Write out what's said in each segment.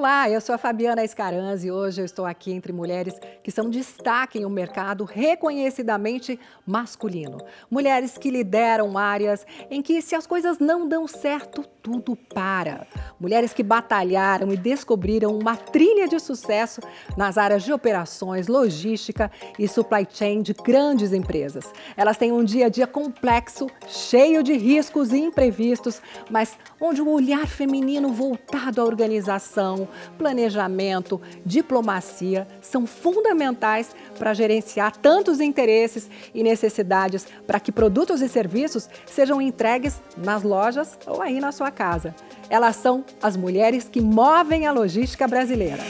Olá, eu sou a Fabiana Escaranzi e hoje eu estou aqui entre mulheres que são destaque em um mercado reconhecidamente masculino. Mulheres que lideram áreas em que, se as coisas não dão certo, tudo para. Mulheres que batalharam e descobriram uma trilha de sucesso nas áreas de operações, logística e supply chain de grandes empresas. Elas têm um dia a dia complexo, cheio de riscos e imprevistos, mas onde o olhar feminino voltado à organização, planejamento, diplomacia são fundamentais para gerenciar tantos interesses e necessidades para que produtos e serviços sejam entregues nas lojas ou aí na sua casa. Elas são as mulheres que movem a logística brasileira.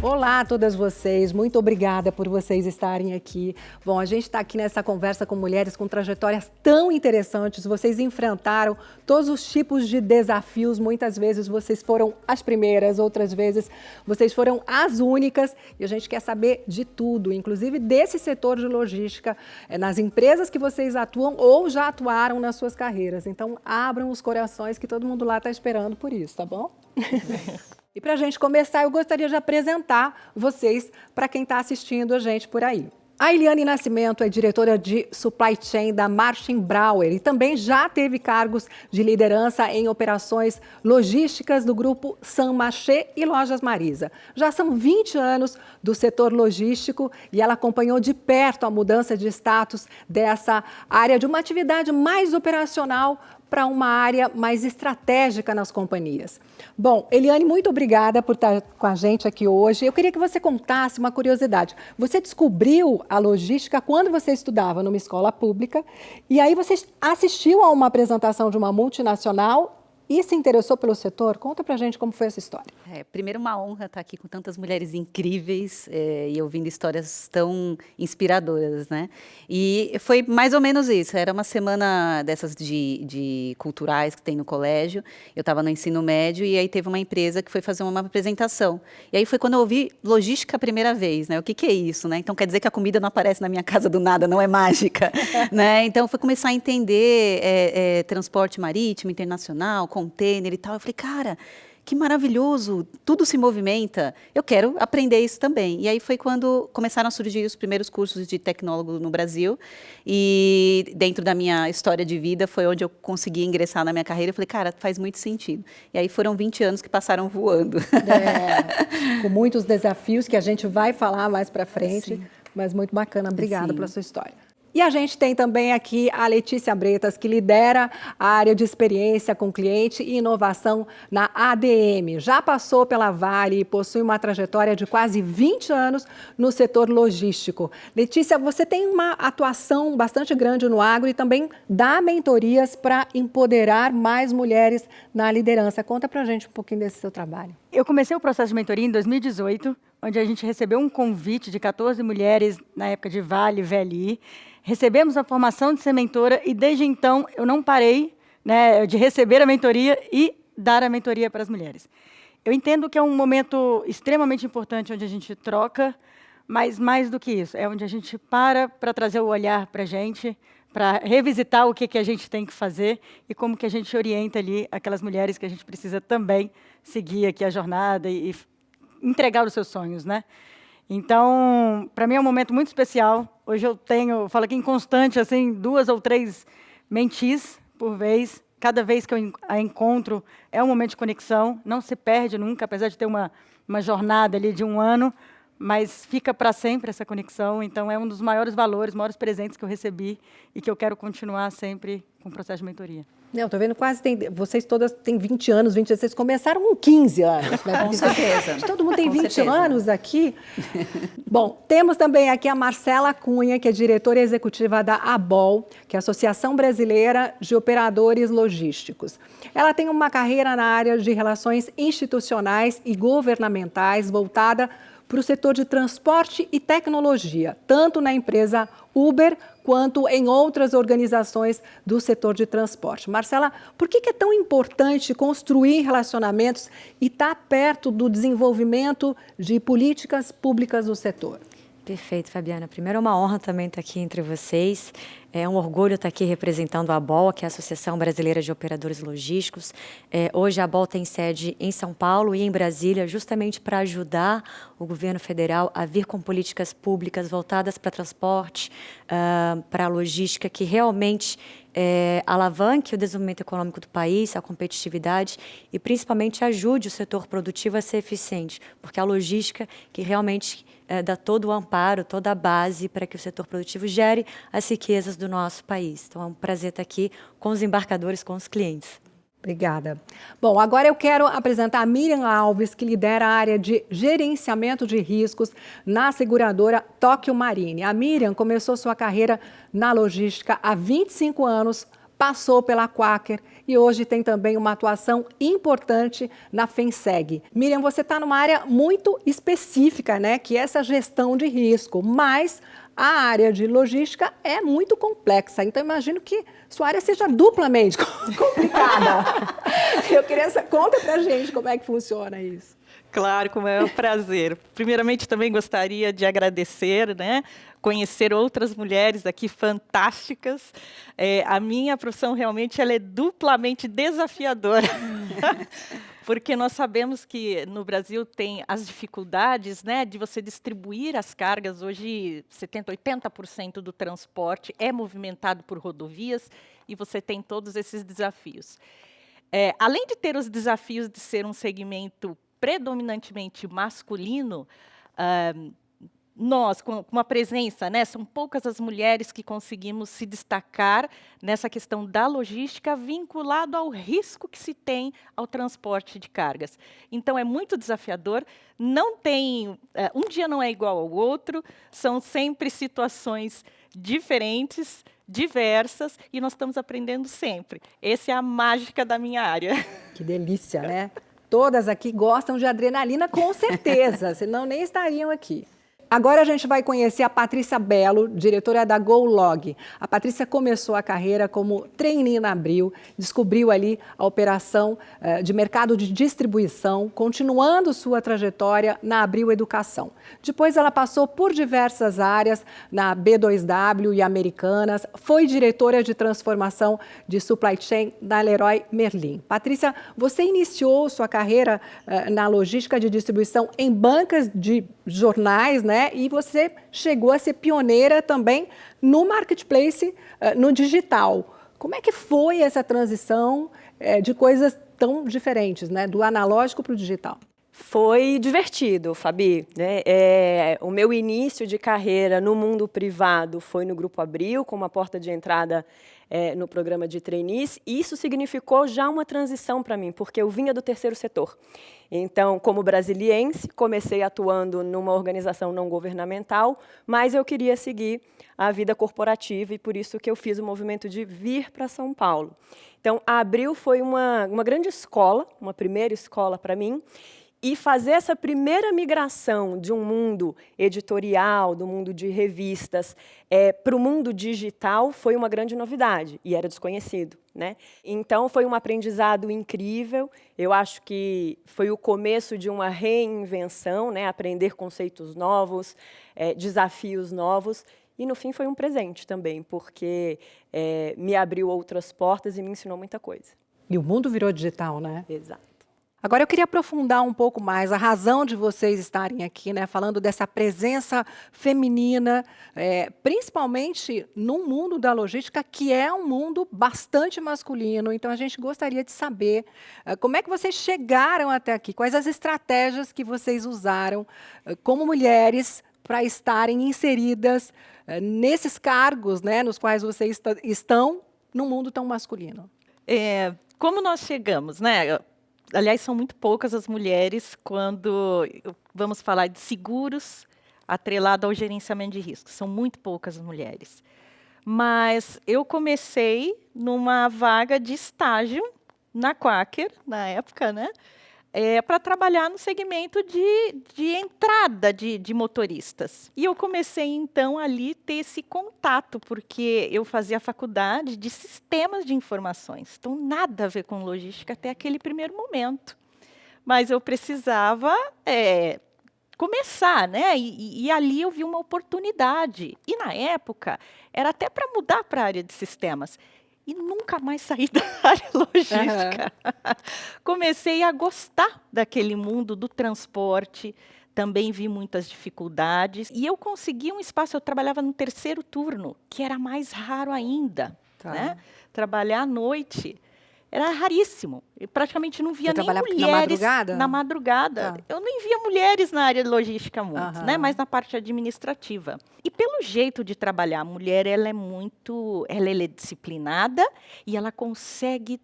Olá a todas vocês, muito obrigada por vocês estarem aqui. Bom, a gente está aqui nessa conversa com mulheres com trajetórias tão interessantes, vocês enfrentaram todos os tipos de desafios, muitas vezes vocês foram as primeiras, outras vezes vocês foram as únicas e a gente quer saber de tudo, inclusive desse setor de logística, nas empresas que vocês atuam ou já atuaram nas suas carreiras. Então, abram os corações que todo mundo lá está esperando por isso, tá bom? E para a gente começar, eu gostaria de apresentar vocês para quem está assistindo a gente por aí. A Eliane Nascimento é diretora de Supply Chain da Martin Brauer e também já teve cargos de liderança em operações logísticas do grupo Sam Marché e Lojas Marisa. Já são 20 anos do setor logístico e ela acompanhou de perto a mudança de status dessa área de uma atividade mais operacional para uma área mais estratégica nas companhias. Bom, Eliane, muito obrigada por estar com a gente aqui hoje. Eu queria que você contasse uma curiosidade. Você descobriu a logística quando você estudava numa escola pública e aí você assistiu a uma apresentação de uma multinacional e se interessou pelo setor? Conta pra gente como foi essa história. Primeiro, uma honra estar aqui com tantas mulheres incríveis e ouvindo histórias tão inspiradoras, né? E foi mais ou menos isso. Era uma semana dessas de culturais que tem no colégio. Eu estava no ensino médio e aí teve uma empresa que foi fazer uma apresentação. E aí foi quando eu ouvi logística a primeira vez, né? O que é isso, né? Então quer dizer que a comida não aparece na minha casa do nada, não é mágica, né? Então foi começar a entender transporte marítimo, internacional, container e tal. Eu falei, cara, que maravilhoso, tudo se movimenta, eu quero aprender isso também. E aí foi quando começaram a surgir os primeiros cursos de tecnólogo no Brasil e dentro da minha história de vida foi onde eu consegui ingressar na minha carreira. Eu falei, cara, faz muito sentido. E aí foram 20 anos que passaram voando. Com muitos desafios que a gente vai falar mais para frente, sim, mas muito bacana. Obrigada pela sua história. E a gente tem também aqui a Letícia Bretas, que lidera a área de experiência com cliente e inovação na ADM. Já passou pela Vale e possui uma trajetória de quase 20 anos no setor logístico. Letícia, você tem uma atuação bastante grande no agro e também dá mentorias para empoderar mais mulheres na liderança. Conta pra gente um pouquinho desse seu trabalho. Eu comecei o processo de mentoria em 2018, onde a gente recebeu um convite de 14 mulheres na época de Vale e VLI. Recebemos a formação de ser mentora e, desde então, eu não parei, né, de receber a mentoria e dar a mentoria para as mulheres. Eu entendo que é um momento extremamente importante onde a gente troca, mas mais do que isso, é onde a gente para trazer o olhar para a gente, para revisitar o que a gente tem que fazer e como que a gente orienta ali aquelas mulheres que a gente precisa também seguir aqui a jornada e entregar os seus sonhos, né? Então, para mim é um momento muito especial. Hoje eu falo aqui em constante, assim, 2 ou 3 mentis por vez. Cada vez que eu a encontro é um momento de conexão, não se perde nunca, apesar de ter uma jornada ali de 1 ano, mas fica para sempre essa conexão. Então, é um dos maiores valores, maiores presentes que eu recebi e que eu quero continuar sempre com o processo de mentoria. Não, estou vendo vocês todas têm 20 anos, 20, vocês começaram com 15 anos. Né? Com certeza. Todo mundo tem 20 anos aqui. Bom, temos também aqui a Marcela Cunha, que é diretora executiva da ABOL, que é a Associação Brasileira de Operadores Logísticos. Ela tem uma carreira na área de relações institucionais e governamentais voltada para o setor de transporte e tecnologia, tanto na empresa Uber quanto em outras organizações do setor de transporte. Marcela, por que é tão importante construir relacionamentos e estar perto do desenvolvimento de políticas públicas no setor? Perfeito, Fabiana. Primeiro, é uma honra também estar aqui entre vocês. É um orgulho estar aqui representando a ABOL, que é a Associação Brasileira de Operadores Logísticos. Hoje a ABOL tem sede em São Paulo e em Brasília, justamente para ajudar o governo federal a vir com políticas públicas voltadas para transporte, para a logística, que realmente alavanque o desenvolvimento econômico do país, a competitividade e principalmente ajude o setor produtivo a ser eficiente, porque a logística que realmente dá todo o amparo, toda a base para que o setor produtivo gere as riquezas do nosso país. Então é um prazer estar aqui com os embarcadores, com os clientes. Obrigada. Bom, agora eu quero apresentar a Miriam Alves, que lidera a área de gerenciamento de riscos na seguradora Tóquio Marine. A Miriam começou sua carreira na logística há 25 anos, passou pela Quaker e hoje tem também uma atuação importante na FENSEG. Miriam, você está numa área muito específica, né, que é essa gestão de risco, mas a área de logística é muito complexa, então imagino que sua área seja duplamente complicada. Eu queria conta pra gente como é que funciona isso. Claro, como é um prazer. Primeiramente, também gostaria de agradecer, né, conhecer outras mulheres aqui fantásticas. A minha profissão realmente ela é duplamente desafiadora. Porque nós sabemos que no Brasil tem as dificuldades, né, de você distribuir as cargas. Hoje, 70%, 80% do transporte é movimentado por rodovias e você tem todos esses desafios. Além de ter os desafios de ser um segmento predominantemente masculino, nós, com uma presença, né, são poucas as mulheres que conseguimos se destacar nessa questão da logística vinculado ao risco que se tem ao transporte de cargas. Então, é muito desafiador, não tem, um dia não é igual ao outro, são sempre situações diferentes, diversas, e nós estamos aprendendo sempre. Essa é a mágica da minha área. Que delícia, né? Todas aqui gostam de adrenalina, com certeza, senão nem estariam aqui. Agora a gente vai conhecer a Patrícia Belo, diretora da GoLog. A Patrícia começou a carreira como trainee na Abril, descobriu ali a operação de mercado de distribuição, continuando sua trajetória na Abril Educação. Depois ela passou por diversas áreas na B2W e Americanas, foi diretora de transformação de supply chain da Leroy Merlin. Patrícia, você iniciou sua carreira na logística de distribuição em bancas de jornais, né? E você chegou a ser pioneira também no marketplace, no digital. Como é que foi essa transição de coisas tão diferentes, né? Do analógico para o digital? Foi divertido, Fabi, né? O meu início de carreira no mundo privado foi no Grupo Abril, com uma porta de entrada no programa de trainees. Isso significou já uma transição para mim, porque eu vinha do terceiro setor. Então, como brasiliense, comecei atuando numa organização não governamental, mas eu queria seguir a vida corporativa e por isso que eu fiz o movimento de vir para São Paulo. Então, a Abril foi uma grande escola, uma primeira escola para mim, e fazer essa primeira migração de um mundo editorial, do mundo de revistas, para o mundo digital foi uma grande novidade e era desconhecido, né? Então, foi um aprendizado incrível. Eu acho que foi o começo de uma reinvenção, né? Aprender conceitos novos, desafios novos. E, no fim, foi um presente também, porque me abriu outras portas e me ensinou muita coisa. E o mundo virou digital, né? Exato. Agora eu queria aprofundar um pouco mais a razão de vocês estarem aqui, né, falando dessa presença feminina, principalmente no mundo da logística, que é um mundo bastante masculino. Então a gente gostaria de saber como é que vocês chegaram até aqui, quais as estratégias que vocês usaram como mulheres para estarem inseridas nesses cargos, né, nos quais vocês estão num mundo tão masculino. Como nós chegamos, né? Aliás, são muito poucas as mulheres quando vamos falar de seguros atrelado ao gerenciamento de riscos. São muito poucas as mulheres. Mas eu comecei numa vaga de estágio na Quaker, na época, né? Para trabalhar no segmento de entrada de motoristas. E eu comecei, então, ali ter esse contato, porque eu fazia faculdade de sistemas de informações. Então, nada a ver com logística até aquele primeiro momento. Mas eu precisava começar, né? E ali eu vi uma oportunidade. E na época era até para mudar para a área de sistemas. E nunca mais saí da área logística. Comecei a gostar daquele mundo do transporte. Também vi muitas dificuldades. E eu consegui um espaço, eu trabalhava no terceiro turno, que era mais raro ainda. Tá. Né? Trabalhar à noite era raríssimo. Eu praticamente não via Você nem trabalhava mulheres na madrugada? na madrugada. Tá. Eu nem via mulheres na área de logística muito, Aham. né? Mas na parte administrativa. E pelo jeito de trabalhar, a mulher ela é disciplinada e ela consegue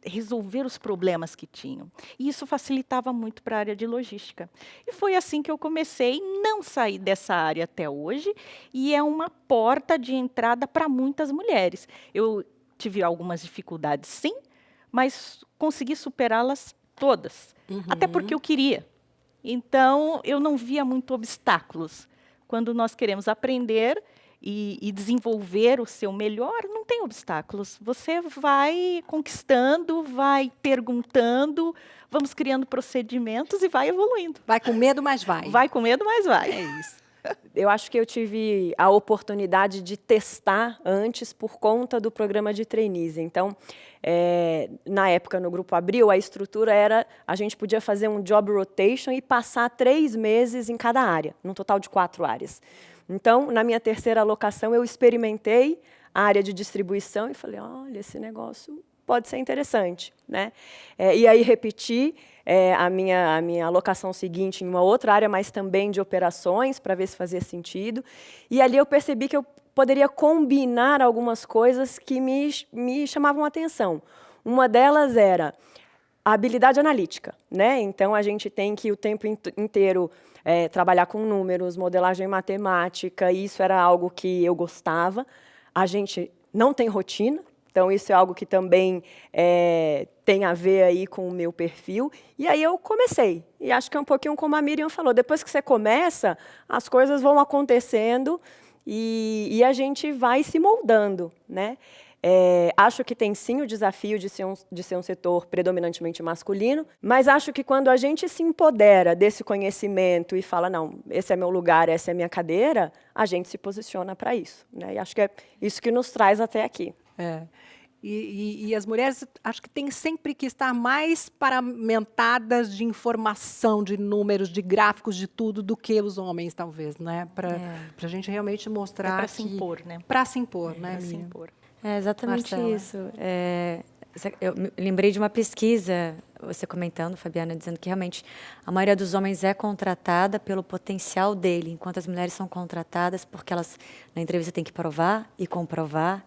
resolver os problemas que tinham. E isso facilitava muito para a área de logística. E foi assim que eu comecei, não saí dessa área até hoje, e é uma porta de entrada para muitas mulheres. Eu tive algumas dificuldades, sim, mas consegui superá-las todas. Até porque eu queria. Então, eu não via muito obstáculos. Quando nós queremos aprender e desenvolver o seu melhor, não tem obstáculos. Você vai conquistando, vai perguntando, vamos criando procedimentos e vai evoluindo. Vai com medo, mas vai. Vai com medo, mas vai. É isso. Eu acho que eu tive a oportunidade de testar antes por conta do programa de trainees. Então, na época, no Grupo Abril, a estrutura era, a gente podia fazer um job rotation e passar 3 meses em cada área, num total de 4 áreas. Então, na minha terceira alocação, eu experimentei a área de distribuição e falei, olha, esse negócio pode ser interessante, né? E aí repeti a minha alocação seguinte em uma outra área, mas também de operações, para ver se fazia sentido. E ali eu percebi que eu poderia combinar algumas coisas que me chamavam a atenção. Uma delas era a habilidade analítica, né? Então, a gente tem que o tempo inteiro trabalhar com números, modelagem matemática, e isso era algo que eu gostava. A gente não tem rotina, então isso é algo que também tem a ver aí com o meu perfil. E aí eu comecei. E acho que é um pouquinho como a Miriam falou, depois que você começa, as coisas vão acontecendo e a gente vai se moldando, né? Acho que tem sim o desafio de ser um setor predominantemente masculino, mas acho que quando a gente se empodera desse conhecimento e fala, não, esse é meu lugar, essa é minha cadeira, a gente se posiciona para isso, né? E acho que é isso que nos traz até aqui. E as mulheres, acho que têm sempre que estar mais paramentadas de informação, de números, de gráficos, de tudo, do que os homens, talvez, né? Para a gente realmente mostrar para se impor, né? Para se impor, né, Para se Miriam? impor. É exatamente Marcela. isso. Eu me lembrei de uma pesquisa, você comentando, Fabiana, dizendo que realmente a maioria dos homens é contratada pelo potencial dele, enquanto as mulheres são contratadas porque elas, na entrevista, têm que provar e comprovar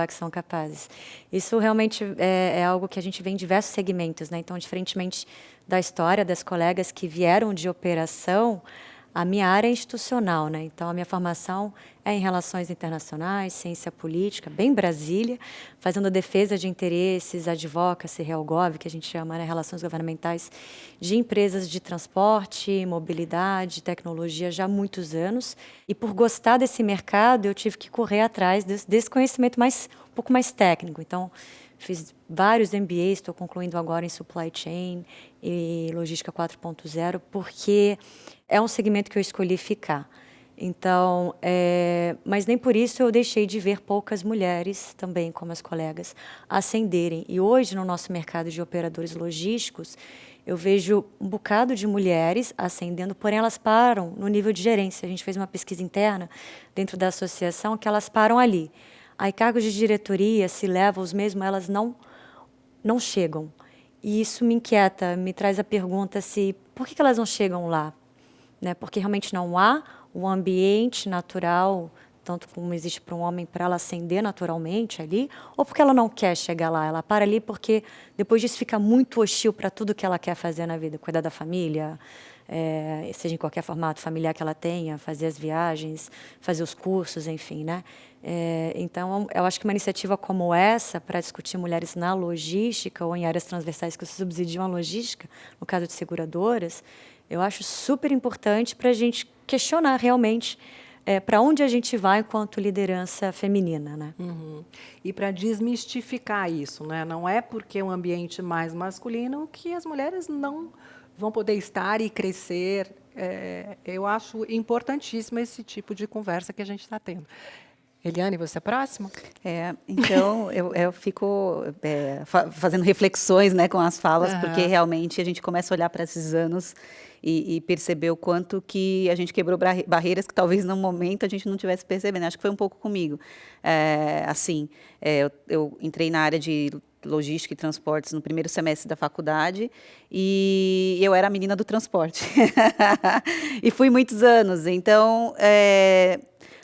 que são capazes. Isso realmente é algo que a gente vê em diversos segmentos, né? Então, diferentemente da história das colegas que vieram de operação, a minha área é institucional, né? Então, a minha formação é em relações internacionais, ciência política, bem Brasília, fazendo defesa de interesses, advocacy, realgov, que a gente chama, né? Relações governamentais de empresas de transporte, mobilidade, tecnologia, já há muitos anos. E por gostar desse mercado, eu tive que correr atrás desse conhecimento um pouco mais técnico. Então, fiz vários MBAs, estou concluindo agora em Supply Chain e Logística 4.0, porque é um segmento que eu escolhi ficar. Então, mas nem por isso eu deixei de ver poucas mulheres, também como as colegas, ascenderem. E hoje, no nosso mercado de operadores logísticos, eu vejo um bocado de mulheres ascendendo, porém elas param no nível de gerência. A gente fez uma pesquisa interna dentro da associação que elas param ali. Aí cargos de diretoria, se levam os mesmos, elas não chegam. E isso me inquieta, me traz a pergunta por que elas não chegam lá? Né? Porque realmente não há um ambiente natural, tanto como existe para um homem, para ela ascender naturalmente ali, ou porque ela não quer chegar lá, ela para ali porque depois disso fica muito hostil para tudo que ela quer fazer na vida, cuidar da família, seja em qualquer formato familiar que ela tenha, fazer as viagens, fazer os cursos, enfim, né? Então, eu acho que uma iniciativa como essa, para discutir mulheres na logística ou em áreas transversais que subsidiam a logística, no caso de seguradoras, eu acho super importante para a gente questionar realmente para onde a gente vai enquanto liderança feminina, né? Uhum. E para desmistificar isso, né? Não é porque é um ambiente mais masculino que as mulheres não vão poder estar e crescer Eu acho importantíssimo esse tipo de conversa que a gente está tendo. Eliane, você é próxima? Então, eu fico fazendo reflexões, né, com as falas, porque realmente a gente começa a olhar para esses anos e perceber o quanto que a gente quebrou barreiras que talvez no momento a gente não tivesse percebendo. Acho que foi um pouco comigo. Eu entrei na área de logística e transportes no primeiro semestre da faculdade e eu era a menina do transporte. E fui muitos anos. Então,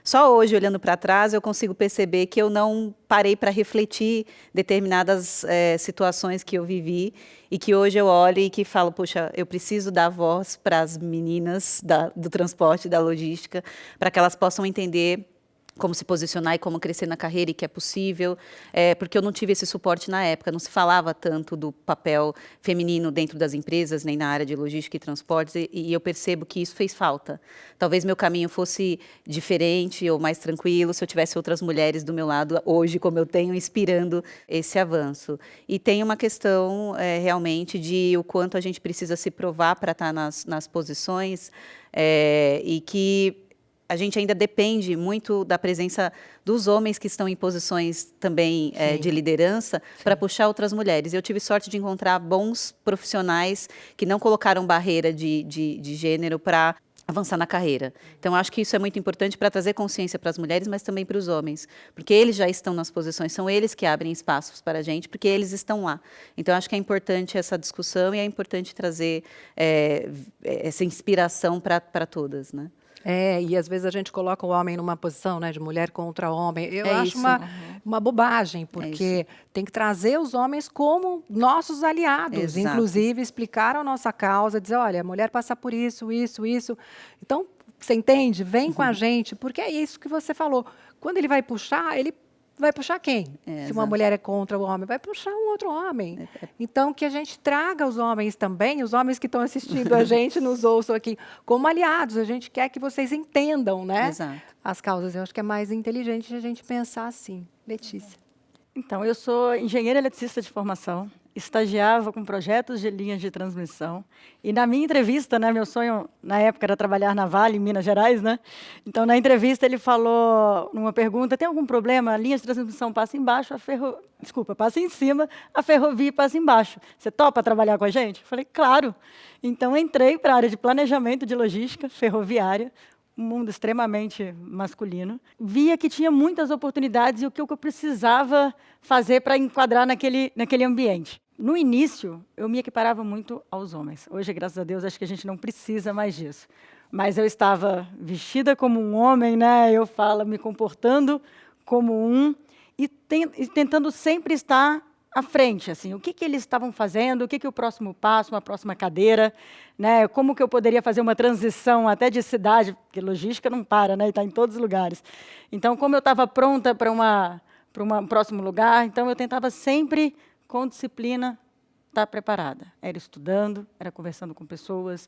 só hoje, olhando para trás, eu consigo perceber que eu não parei para refletir determinadas situações que eu vivi e que hoje eu olho e que falo, poxa, eu preciso dar voz para as meninas do transporte, da logística, para que elas possam entender como se posicionar e como crescer na carreira e que é possível, porque eu não tive esse suporte na época, não se falava tanto do papel feminino dentro das empresas, nem na área de logística e transportes, e eu percebo que isso fez falta. Talvez meu caminho fosse diferente ou mais tranquilo se eu tivesse outras mulheres do meu lado hoje, como eu tenho, inspirando esse avanço. E tem uma questão realmente de o quanto a gente precisa se provar para estar nas posições e que a gente ainda depende muito da presença dos homens que estão em posições também de liderança para puxar outras mulheres. Eu tive sorte de encontrar bons profissionais que não colocaram barreira de gênero para avançar na carreira. Então, acho que isso é muito importante para trazer consciência para as mulheres, mas também para os homens, porque eles já estão nas posições, são eles que abrem espaços para a gente, porque eles estão lá. Então, acho que é importante essa discussão e é importante trazer essa inspiração para todas, né? E às vezes a gente coloca o homem numa posição, né, de mulher contra homem. Eu acho isso. uma bobagem, porque tem que trazer os homens como nossos aliados, Exato. Inclusive explicar a nossa causa, dizer, olha, a mulher passa por isso, isso, isso. Então, você entende? Vem com a gente, porque é isso que você falou. Quando ele vai puxar quem? Se uma mulher é contra o homem, vai puxar um outro homem. Então, que a gente traga os homens também, os homens que estão assistindo a gente, nos ouçam aqui, como aliados. A gente quer que vocês entendam, né? Exato. As causas. Eu acho que é mais inteligente a gente pensar assim. Letícia. Então, eu sou engenheira eletricista de formação, estagiava com projetos de linhas de transmissão. E na minha entrevista, né, meu sonho na época era trabalhar na Vale, em Minas Gerais, né? Então, na entrevista, ele falou, numa pergunta, tem algum problema? A linha de transmissão passa embaixo, passa em cima, a ferrovia passa embaixo. Você topa trabalhar com a gente? Eu falei, claro. Então, entrei para a área de planejamento de logística ferroviária, um mundo extremamente masculino. Via que tinha muitas oportunidades e o que eu precisava fazer para enquadrar naquele ambiente. No início, eu me equiparava muito aos homens. Hoje, graças a Deus, acho que a gente não precisa mais disso. Mas eu estava vestida como um homem, né? Eu falo, me comportando como um e tentando sempre estar à frente, assim, o que eles estavam fazendo, o que o próximo passo, uma próxima cadeira, né? Como que eu poderia fazer uma transição até de cidade, porque logística não para, né? Está em todos os lugares. Então, como eu estava pronta para um próximo lugar, então eu tentava sempre, com disciplina, estar preparada. Era estudando, era conversando com pessoas,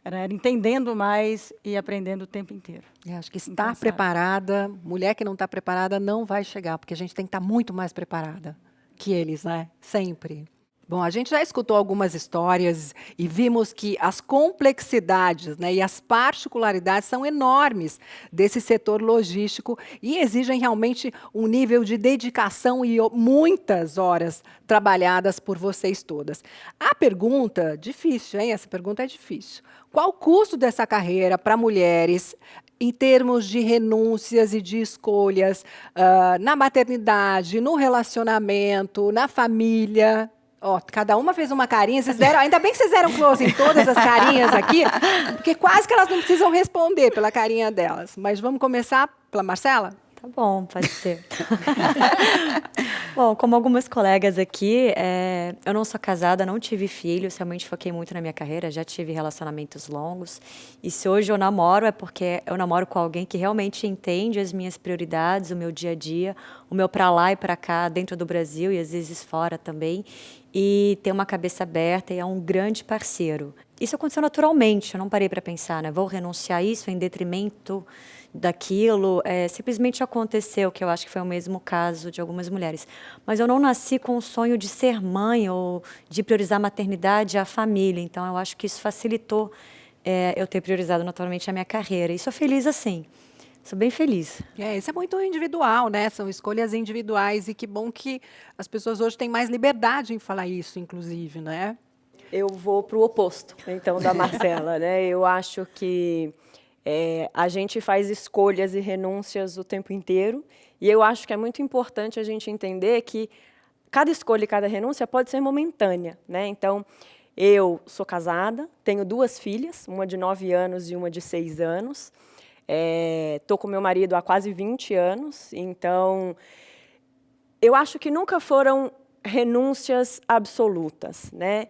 era entendendo mais e aprendendo o tempo inteiro. Acho que estar preparada, mulher que não está preparada não vai chegar, porque a gente tem que estar muito mais preparada que eles, né? Sempre. Bom, a gente já escutou algumas histórias e vimos que as complexidades, né, e as particularidades são enormes desse setor logístico e exigem realmente um nível de dedicação e muitas horas trabalhadas por vocês todas. A pergunta, difícil, hein? Essa pergunta é difícil. Qual o custo dessa carreira para mulheres em termos de renúncias e de escolhas na maternidade, no relacionamento, na família? Cada uma fez uma carinha, ainda bem que vocês deram close em todas as carinhas aqui, porque quase que elas não precisam responder pela carinha delas. Mas vamos começar pela Marcela? Tá bom, pode ser. Bom, como algumas colegas aqui, eu não sou casada, não tive filhos, realmente foquei muito na minha carreira, já tive relacionamentos longos. E se hoje eu namoro, é porque eu namoro com alguém que realmente entende as minhas prioridades, o meu dia a dia, o meu pra lá e pra cá, dentro do Brasil e às vezes fora também. E tem uma cabeça aberta e é um grande parceiro. Isso aconteceu naturalmente, eu não parei para pensar, né? Vou renunciar a isso em detrimento daquilo, simplesmente aconteceu, que eu acho que foi o mesmo caso de algumas mulheres. Mas eu não nasci com o sonho de ser mãe ou de priorizar a maternidade e a família, então eu acho que isso facilitou eu ter priorizado naturalmente a minha carreira. E sou feliz assim. Sou bem feliz. Isso é muito individual, né? São escolhas individuais e que bom que as pessoas hoje têm mais liberdade em falar isso, inclusive, né? Eu vou para o oposto, então, da Marcela, né? Eu acho que a gente faz escolhas e renúncias o tempo inteiro, e eu acho que é muito importante a gente entender que cada escolha e cada renúncia pode ser momentânea, né? Então, eu sou casada, tenho 2 filhas, uma de 9 anos e uma de 6 anos. Estou com meu marido há quase 20 anos, então eu acho que nunca foram renúncias absolutas, né?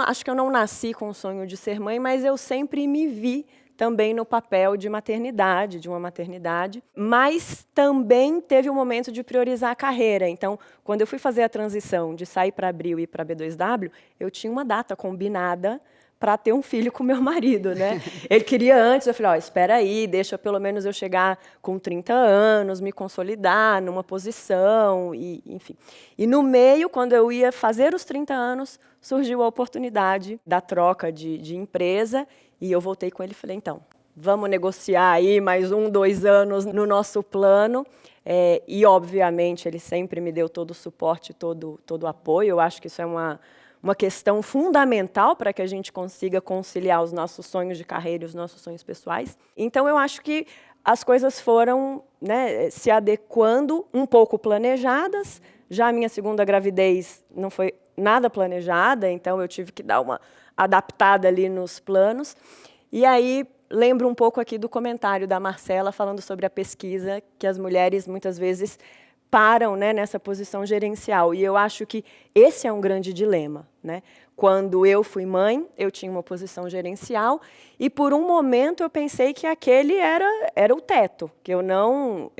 Acho que eu não nasci com o sonho de ser mãe, mas eu sempre me vi também no papel de maternidade, de uma maternidade, mas também teve um momento de priorizar a carreira. Então, quando eu fui fazer a transição de sair para Abril e ir para B2W, eu tinha uma data combinada para ter um filho com meu marido, né? Ele queria antes, eu falei, espera aí, deixa pelo menos eu chegar com 30 anos, me consolidar numa posição, e, enfim. E no meio, quando eu ia fazer os 30 anos, surgiu a oportunidade da troca de empresa, e eu voltei com ele e falei, então, vamos negociar aí mais 1, 2 anos no nosso plano. E, obviamente, ele sempre me deu todo o suporte, todo o apoio. Eu acho que isso é uma questão fundamental para que a gente consiga conciliar os nossos sonhos de carreira e os nossos sonhos pessoais. Então, eu acho que as coisas foram, né, se adequando, um pouco planejadas. Já a minha segunda gravidez não foi nada planejada, então eu tive que dar uma adaptada ali nos planos. E aí, lembro um pouco aqui do comentário da Marcela falando sobre a pesquisa, que as mulheres, muitas vezes, param, né, nessa posição gerencial. E eu acho que esse é um grande dilema, né? Quando eu fui mãe, eu tinha uma posição gerencial e, por um momento, eu pensei que aquele era o teto, que não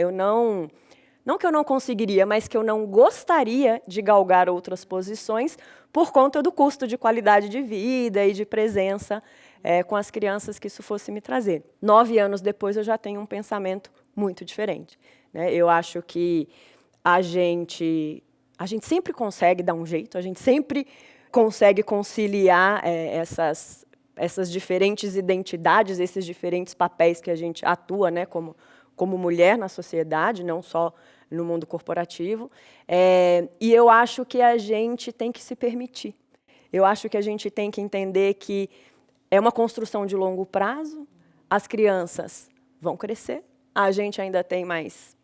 que eu não conseguiria, mas que eu não gostaria de galgar outras posições por conta do custo de qualidade de vida e de presença com as crianças que isso fosse me trazer. 9 anos depois, eu já tenho um pensamento muito diferente, né? Eu acho que a gente sempre consegue dar um jeito, a gente sempre consegue conciliar essas diferentes identidades, esses diferentes papéis que a gente atua, né, como mulher na sociedade, não só no mundo corporativo. E eu acho que a gente tem que se permitir. Eu acho que a gente tem que entender que é uma construção de longo prazo, as crianças vão crescer, a gente ainda tem mais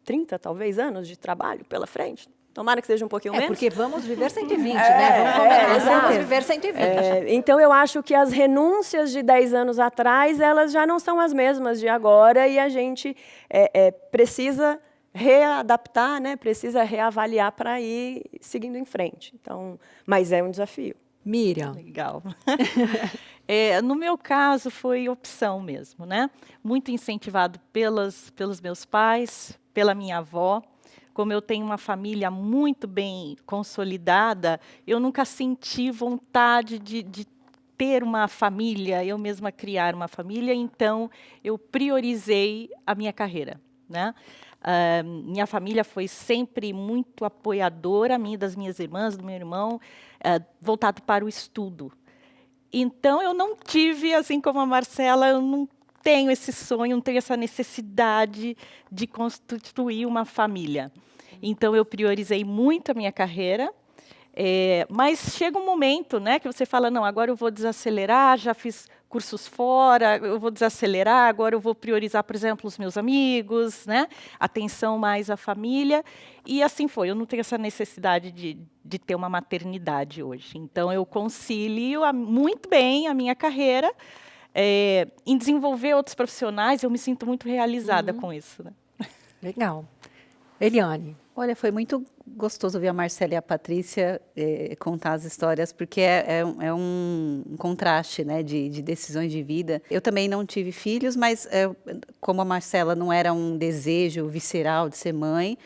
30, talvez, anos de trabalho pela frente. Tomara que seja um pouquinho menos. Porque vamos viver 120, né? Vamos combinar, vamos viver 120. Então, eu acho que as renúncias de 10 anos atrás, elas já não são as mesmas de agora, e a gente precisa readaptar, né? Precisa reavaliar para ir seguindo em frente. Então, mas é um desafio. Miriam. Legal. No meu caso, foi opção mesmo, né? Muito incentivado pelos meus pais, pela minha avó. Como eu tenho uma família muito bem consolidada, eu nunca senti vontade de ter uma família, eu mesma criar uma família, então eu priorizei a minha carreira, né? Minha família foi sempre muito apoiadora, das minhas irmãs, do meu irmão, voltado para o estudo. Então, eu não tive, assim como a Marcela, eu não tenho esse sonho, não tenho essa necessidade de constituir uma família. Então, eu priorizei muito a minha carreira, mas chega um momento, né, que você fala, não, agora eu vou desacelerar, já fiz cursos fora, eu vou desacelerar, agora eu vou priorizar, por exemplo, os meus amigos, né, atenção mais à família, e assim foi. Eu não tenho essa necessidade de ter uma maternidade hoje. Então, eu concilio muito bem a minha carreira, em desenvolver outros profissionais, eu me sinto muito realizada com isso, né? Legal. Eliane. Olha, foi muito gostoso ver a Marcela e a Patrícia contar as histórias, porque é um contraste, né, de decisões de vida. Eu também não tive filhos, mas como a Marcela não era um desejo visceral de ser mãe,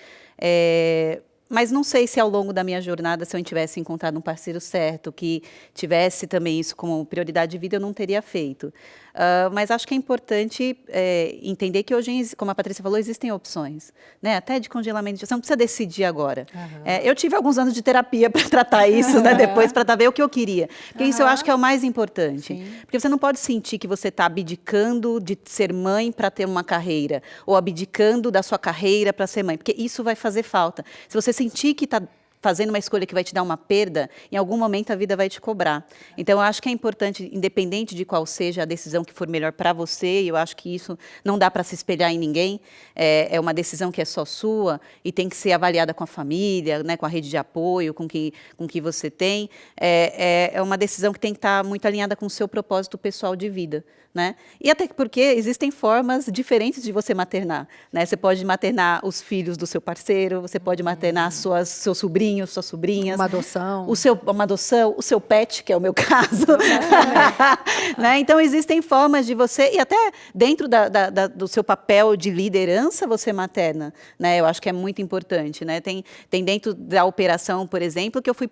mas não sei se ao longo da minha jornada, se eu tivesse encontrado um parceiro certo, que tivesse também isso como prioridade de vida, eu não teria feito. Mas acho que é importante entender que hoje, como a Patrícia falou, existem opções, né? Até de congelamento, você não precisa decidir agora. Eu tive alguns anos de terapia para tratar isso, né? Depois, para ver o que eu queria. Porque isso eu acho que é o mais importante. Sim. Porque você não pode sentir que você está abdicando de ser mãe para ter uma carreira, ou abdicando da sua carreira para ser mãe, porque isso vai fazer falta. Se você sentir que está fazendo uma escolha que vai te dar uma perda, em algum momento a vida vai te cobrar. Então, eu acho que é importante, independente de qual seja a decisão que for melhor para você, e eu acho que isso não dá para se espelhar em ninguém, é uma decisão que é só sua e tem que ser avaliada com a família, né, com a rede de apoio, com que você tem. É uma decisão que tem que estar muito alinhada com o seu propósito pessoal de vida. Né? E até porque existem formas diferentes de você maternar. Né? Você pode maternar os filhos do seu parceiro, você pode maternar seus sobrinhos, suas sobrinhas. Uma adoção. Uma adoção, o seu pet, que é o meu caso. Né? Então, existem formas de você, e até dentro do seu papel de liderança, você materna. Né? Eu acho que é muito importante. Né? Tem dentro da operação, por exemplo, que eu fui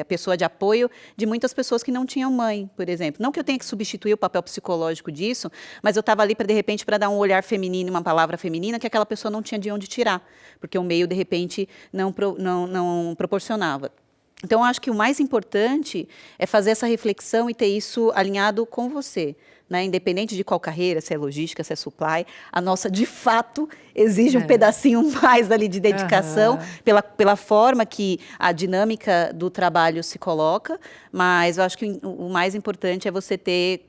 a pessoa de apoio de muitas pessoas que não tinham mãe, por exemplo. Não que eu tenha que substituir o papel psicológico disso, mas eu estava ali, de repente, para dar um olhar feminino, uma palavra feminina, que aquela pessoa não tinha de onde tirar, porque o meio, de repente, não proporcionava. Então, eu acho que o mais importante é fazer essa reflexão e ter isso alinhado com você. Né? Independente de qual carreira, se é logística, se é supply, a nossa, de fato, exige um pedacinho mais ali de dedicação, pela forma que a dinâmica do trabalho se coloca, mas eu acho que o mais importante é você ter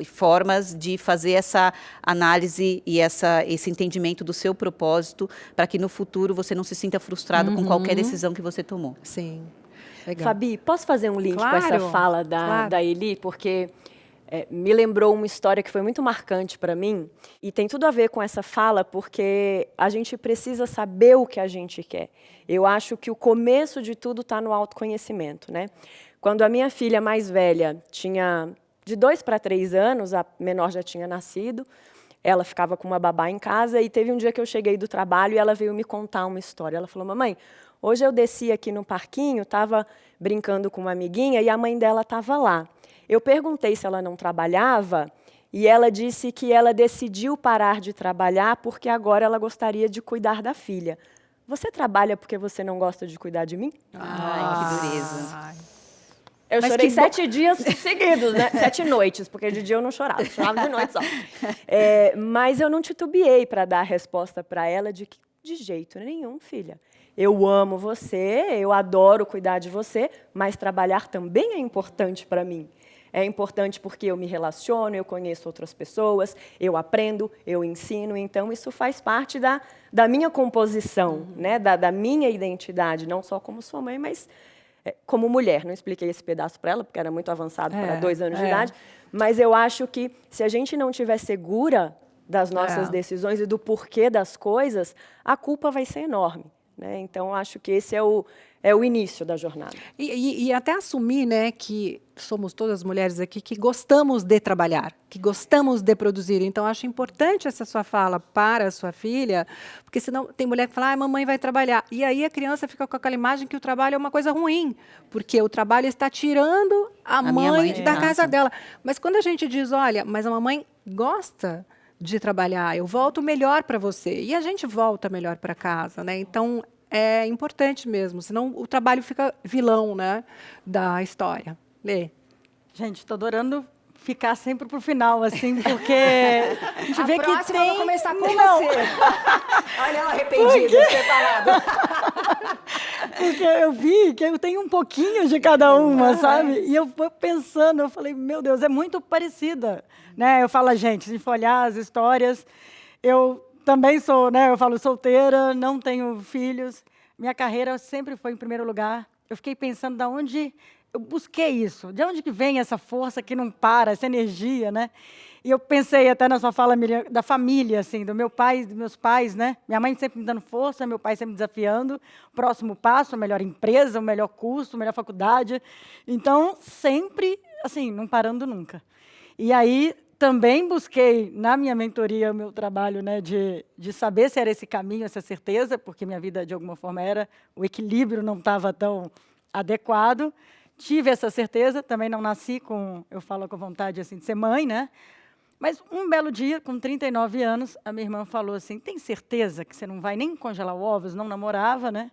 formas de fazer essa análise e esse entendimento do seu propósito, para que no futuro você não se sinta frustrado com qualquer decisão que você tomou. Sim. Legal. Fabi, posso fazer um link Claro, com essa fala claro. da Eli? Porque me lembrou uma história que foi muito marcante para mim e tem tudo a ver com essa fala, porque a gente precisa saber o que a gente quer. Eu acho que o começo de tudo está no autoconhecimento, né? Quando a minha filha mais velha tinha de 2 para 3 anos, a menor já tinha nascido, ela ficava com uma babá em casa e teve um dia que eu cheguei do trabalho e ela veio me contar uma história. Ela falou: mamãe, hoje eu desci aqui no parquinho, estava brincando com uma amiguinha e a mãe dela estava lá. Eu perguntei se ela não trabalhava e ela disse que ela decidiu parar de trabalhar porque agora ela gostaria de cuidar da filha. Você trabalha porque você não gosta de cuidar de mim? Ai, que dureza. Eu Mas chorei que 7 dias seguidos, né? 7 noites, porque de dia eu não chorava, chorava de noite só. Mas eu não titubeei para dar a resposta para ela de jeito nenhum, filha. Eu amo você, eu adoro cuidar de você, mas trabalhar também é importante para mim. É importante porque eu me relaciono, eu conheço outras pessoas, eu aprendo, eu ensino. Então, isso faz parte da minha composição, né? da minha identidade, não só como sua mãe, mas como mulher. Não expliquei esse pedaço para ela, porque era muito avançado para 2 anos de idade. Mas eu acho que, se a gente não estiver segura das nossas decisões e do porquê das coisas, a culpa vai ser enorme. Né? Então, eu acho que esse é o início da jornada. E até assumir, né, que somos todas mulheres aqui que gostamos de trabalhar, que gostamos de produzir. Então, acho importante essa sua fala para a sua filha, porque senão tem mulher que fala: mamãe vai trabalhar. E aí a criança fica com aquela imagem que o trabalho é uma coisa ruim, porque o trabalho está tirando a mãe da casa dela. Mas quando a gente diz: olha, mas a mamãe gosta de trabalhar, eu volto melhor para você. E a gente volta melhor para casa, né? Então, é importante mesmo, senão o trabalho fica vilão, né, da história. Lê. Gente, estou adorando ficar sempre pro final, assim, porque a gente vê que próxima tem... eu vou começar com Não, você. Olha ela arrependida de ter falado. porque eu vi que eu tenho um pouquinho de cada uma, sabe? E eu fui pensando, eu falei, meu Deus, é muito parecida. Né? Eu falo, gente, se for olhar as histórias, eu também sou, né? Eu falo solteira, não tenho filhos. Minha carreira sempre foi em primeiro lugar. Eu fiquei pensando de onde eu busquei isso, de onde que vem essa força que não para, essa energia, né? E eu pensei até na sua fala, Miriam, da família, assim, do meu pai, dos meus pais, né? Minha mãe sempre me dando força, meu pai sempre me desafiando. Próximo passo, a melhor empresa, o melhor curso, a melhor faculdade. Então, sempre, assim, não parando nunca. E aí também busquei, na minha mentoria, o meu trabalho, né, de saber se era esse caminho, essa certeza, porque minha vida, de alguma forma, o equilíbrio não estava tão adequado. Tive essa certeza, também não nasci eu falo com vontade assim, de ser mãe, né? Mas um belo dia, com 39 anos, a minha irmã falou assim, tem certeza que você não vai nem congelar ovos? Não namorava, né?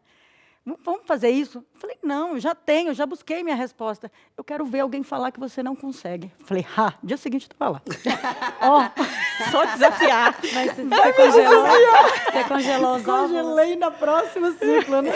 Vamos fazer isso? Eu falei, não, já tenho, já busquei minha resposta. Eu quero ver alguém falar que você não consegue. Eu falei, dia seguinte eu estava lá. Só desafiar. Mas você congelou os ovos? Congelei na próxima ciclo, né?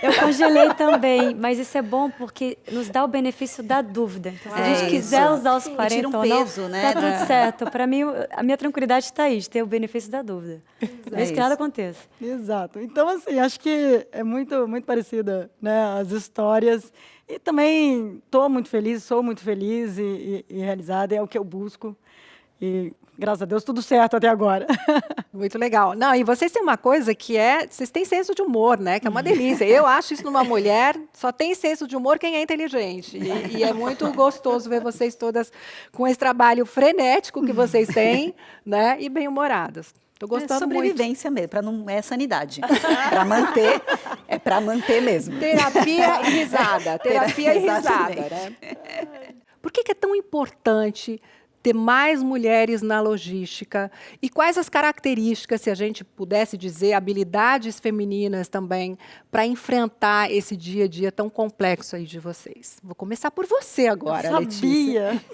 Eu congelei também, mas isso é bom porque nos dá o benefício da dúvida. Então, se a gente quiser usar os 40 tira um ou não, peso, né? tá tudo certo. Para mim, a minha tranquilidade está aí, de ter o benefício da dúvida. Desde que nada aconteça. Exato. Então, assim, acho que é muito, muito parecida, né, as histórias. E também estou muito feliz, sou muito feliz e realizada, é o que eu busco. E, graças a Deus, tudo certo até agora. Muito legal. Não, e vocês têm uma coisa que vocês têm senso de humor, né? Que é uma delícia. Eu acho isso numa mulher, só tem senso de humor quem é inteligente. E é muito gostoso ver vocês todas com esse trabalho frenético que vocês têm, né? E bem-humoradas. Estou gostando muito. Sobrevivência mesmo, para não é sanidade. Para manter mesmo. Terapia e risada. Terapia e risada, Exatamente. né? Por que é tão importante ter mais mulheres na logística? E quais as características, se a gente pudesse dizer, habilidades femininas também, para enfrentar esse dia a dia tão complexo aí de vocês? Vou começar por você agora, Letícia. Sabia!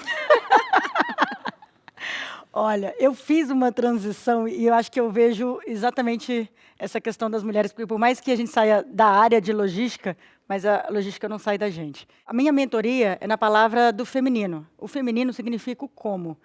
Olha, eu fiz uma transição e eu acho que eu vejo exatamente essa questão das mulheres, porque por mais que a gente saia da área de logística, mas a logística não sai da gente. A minha mentoria é na palavra do feminino. O feminino significa o como.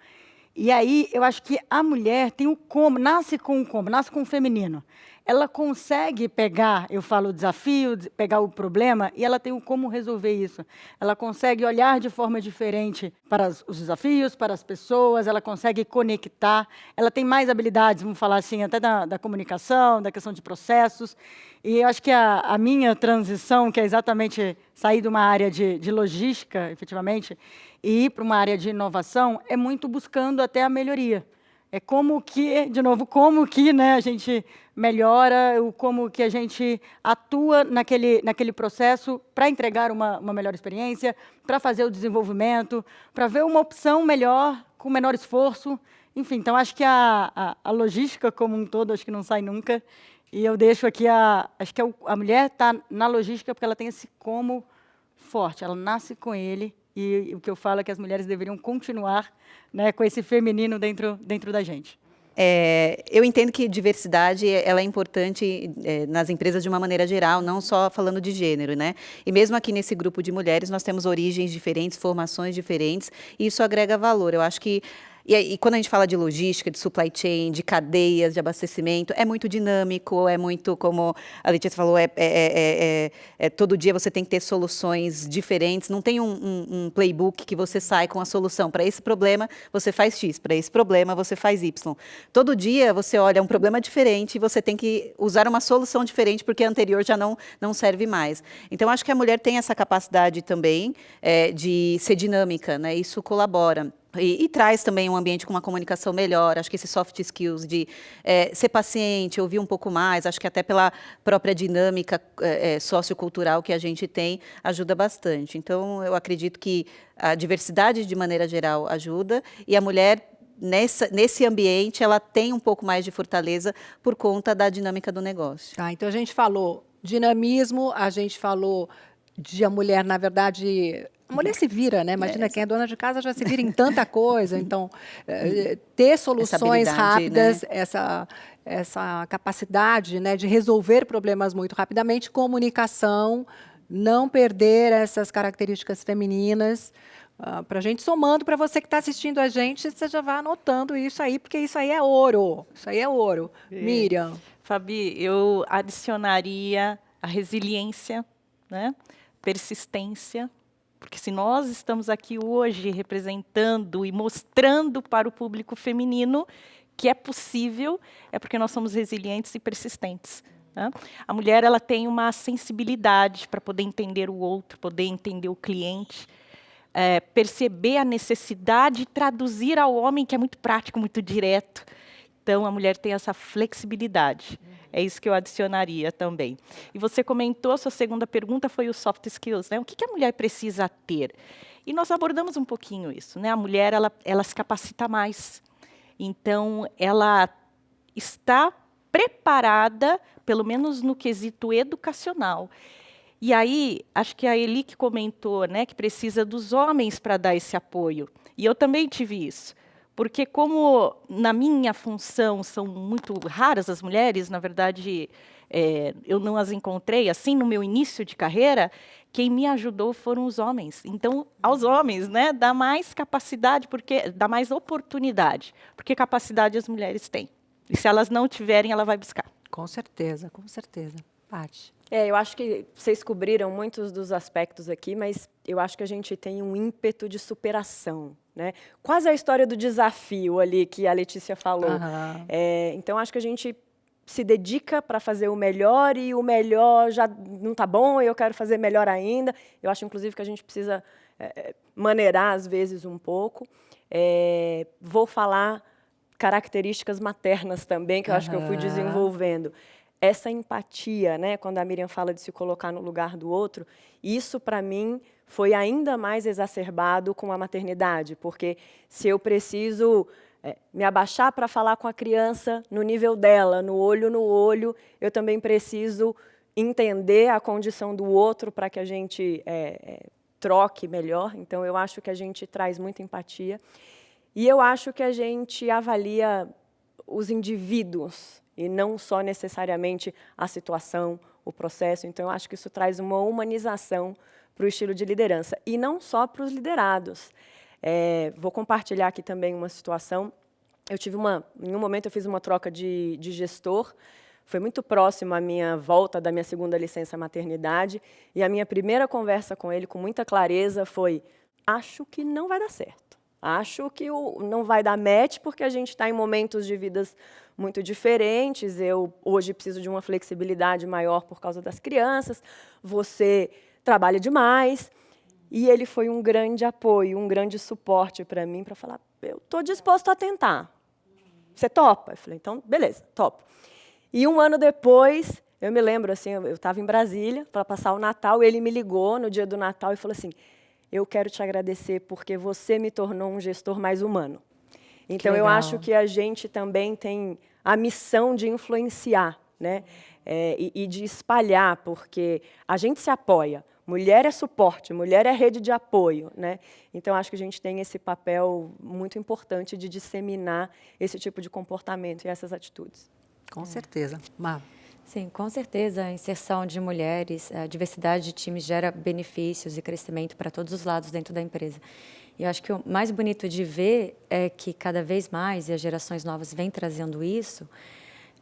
E aí, eu acho que a mulher tem o como, nasce com o como, nasce com o feminino. Ela consegue pegar, eu falo o desafio, pegar o problema, e ela tem o como resolver isso. Ela consegue olhar de forma diferente para os desafios, para as pessoas, ela consegue conectar, ela tem mais habilidades, vamos falar assim, até da comunicação, da questão de processos. E eu acho que a minha transição, que é exatamente sair de uma área de logística, efetivamente, e ir para uma área de inovação, é muito buscando até a melhoria. É como que, de novo, como que, né, a gente melhora, como que a gente atua naquele processo para entregar uma melhor experiência, para fazer o desenvolvimento, para ver uma opção melhor, com menor esforço. Enfim, então acho que a logística como um todo, acho que não sai nunca. E eu deixo aqui, acho que a mulher está na logística porque ela tem esse como forte, ela nasce com ele. E o que eu falo é que as mulheres deveriam continuar, né, com esse feminino dentro da gente. Eu entendo que diversidade ela é importante nas empresas de uma maneira geral, não só falando de gênero, né? E mesmo aqui nesse grupo de mulheres, nós temos origens diferentes, formações diferentes, e isso agrega valor. Eu acho que e quando a gente fala de logística, de supply chain, de cadeias de abastecimento, é muito dinâmico, é muito, como a Letícia falou, todo dia você tem que ter soluções diferentes, não tem um playbook que você sai com a solução. Para esse problema, você faz X, para esse problema, você faz Y. Todo dia você olha um problema diferente e você tem que usar uma solução diferente, porque a anterior já não serve mais. Então, acho que a mulher tem essa capacidade também de ser dinâmica, né? Isso colabora. E traz também um ambiente com uma comunicação melhor. Acho que esses soft skills de ser paciente, ouvir um pouco mais, acho que até pela própria dinâmica sociocultural que a gente tem, ajuda bastante. Então, eu acredito que a diversidade, de maneira geral, ajuda, e a mulher, nesse ambiente, ela tem um pouco mais de fortaleza por conta da dinâmica do negócio. Tá, então, a gente falou dinamismo, a gente falou de a mulher, na verdade... A mulher se vira, né? Imagina, quem é dona de casa já se vira em tanta coisa. Então, ter soluções rápidas, né? essa capacidade, né, de resolver problemas muito rapidamente, comunicação, não perder essas características femininas. Para a gente, somando, para você que está assistindo a gente, você já vai anotando isso aí, porque isso aí é ouro. Isso aí é ouro. Miriam. Fabi, eu adicionaria a resiliência, né? Persistência. Porque se nós estamos aqui hoje representando e mostrando para o público feminino que é possível, é porque nós somos resilientes e persistentes, né? A mulher, ela tem uma sensibilidade para poder entender o outro, poder entender o cliente, perceber a necessidade e traduzir ao homem, que é muito prático, muito direto. Então, a mulher tem essa flexibilidade. É isso que eu adicionaria também. E você comentou, sua segunda pergunta foi os soft skills, né? O que a mulher precisa ter? E nós abordamos um pouquinho isso, né? A mulher, ela se capacita mais. Então, ela está preparada, pelo menos no quesito educacional. E aí, acho que a Eli que comentou, né, que precisa dos homens para dar esse apoio. E eu também tive isso. Porque como na minha função são muito raras as mulheres, na verdade, eu não as encontrei assim no meu início de carreira, quem me ajudou foram os homens. Então, aos homens, né, dá mais capacidade, dá mais oportunidade, porque capacidade as mulheres têm. E se elas não tiverem, ela vai buscar. Com certeza, com certeza. Paty. Eu acho que vocês cobriram muitos dos aspectos aqui, mas eu acho que a gente tem um ímpeto de superação, né? Quase a história do desafio ali que a Letícia falou. Aham. Então, acho que a gente se dedica para fazer o melhor e o melhor já não está bom e eu quero fazer melhor ainda. Eu acho, inclusive, que a gente precisa maneirar, às vezes, um pouco. Vou falar características maternas também, que eu acho que eu fui desenvolvendo. Essa empatia, né, quando a Miriam fala de se colocar no lugar do outro, isso, para mim, foi ainda mais exacerbado com a maternidade, porque se eu preciso me abaixar para falar com a criança no nível dela, no olho, eu também preciso entender a condição do outro para que a gente troque melhor. Então, eu acho que a gente traz muita empatia. E eu acho que a gente avalia os indivíduos e não só necessariamente a situação, o processo. Então, eu acho que isso traz uma humanização para o estilo de liderança. E não só para os liderados. Vou compartilhar aqui também uma situação. Em um momento, eu fiz uma troca de gestor. Foi muito próximo à minha volta da minha segunda licença maternidade. E a minha primeira conversa com ele, com muita clareza, foi: acho que não vai dar certo. Acho que não vai dar match, porque a gente está em momentos de vidas muito diferentes. Eu, hoje, preciso de uma flexibilidade maior por causa das crianças. Você trabalha demais. E ele foi um grande apoio, um grande suporte para mim, para falar: eu estou disposto a tentar. Você topa? Eu falei: então, beleza, topo. E um ano depois, eu me lembro, assim, eu estava em Brasília para passar o Natal, e ele me ligou no dia do Natal e falou assim: eu quero te agradecer porque você me tornou um gestor mais humano. Então, eu acho que a gente também tem a missão de influenciar, né? E de espalhar, porque a gente se apoia. Mulher é suporte, mulher é rede de apoio, né? Então, acho que a gente tem esse papel muito importante de disseminar esse tipo de comportamento e essas atitudes. Com certeza. Má. Sim, com certeza, a inserção de mulheres, a diversidade de times gera benefícios e crescimento para todos os lados dentro da empresa. E eu acho que o mais bonito de ver é que cada vez mais, e as gerações novas vêm trazendo isso,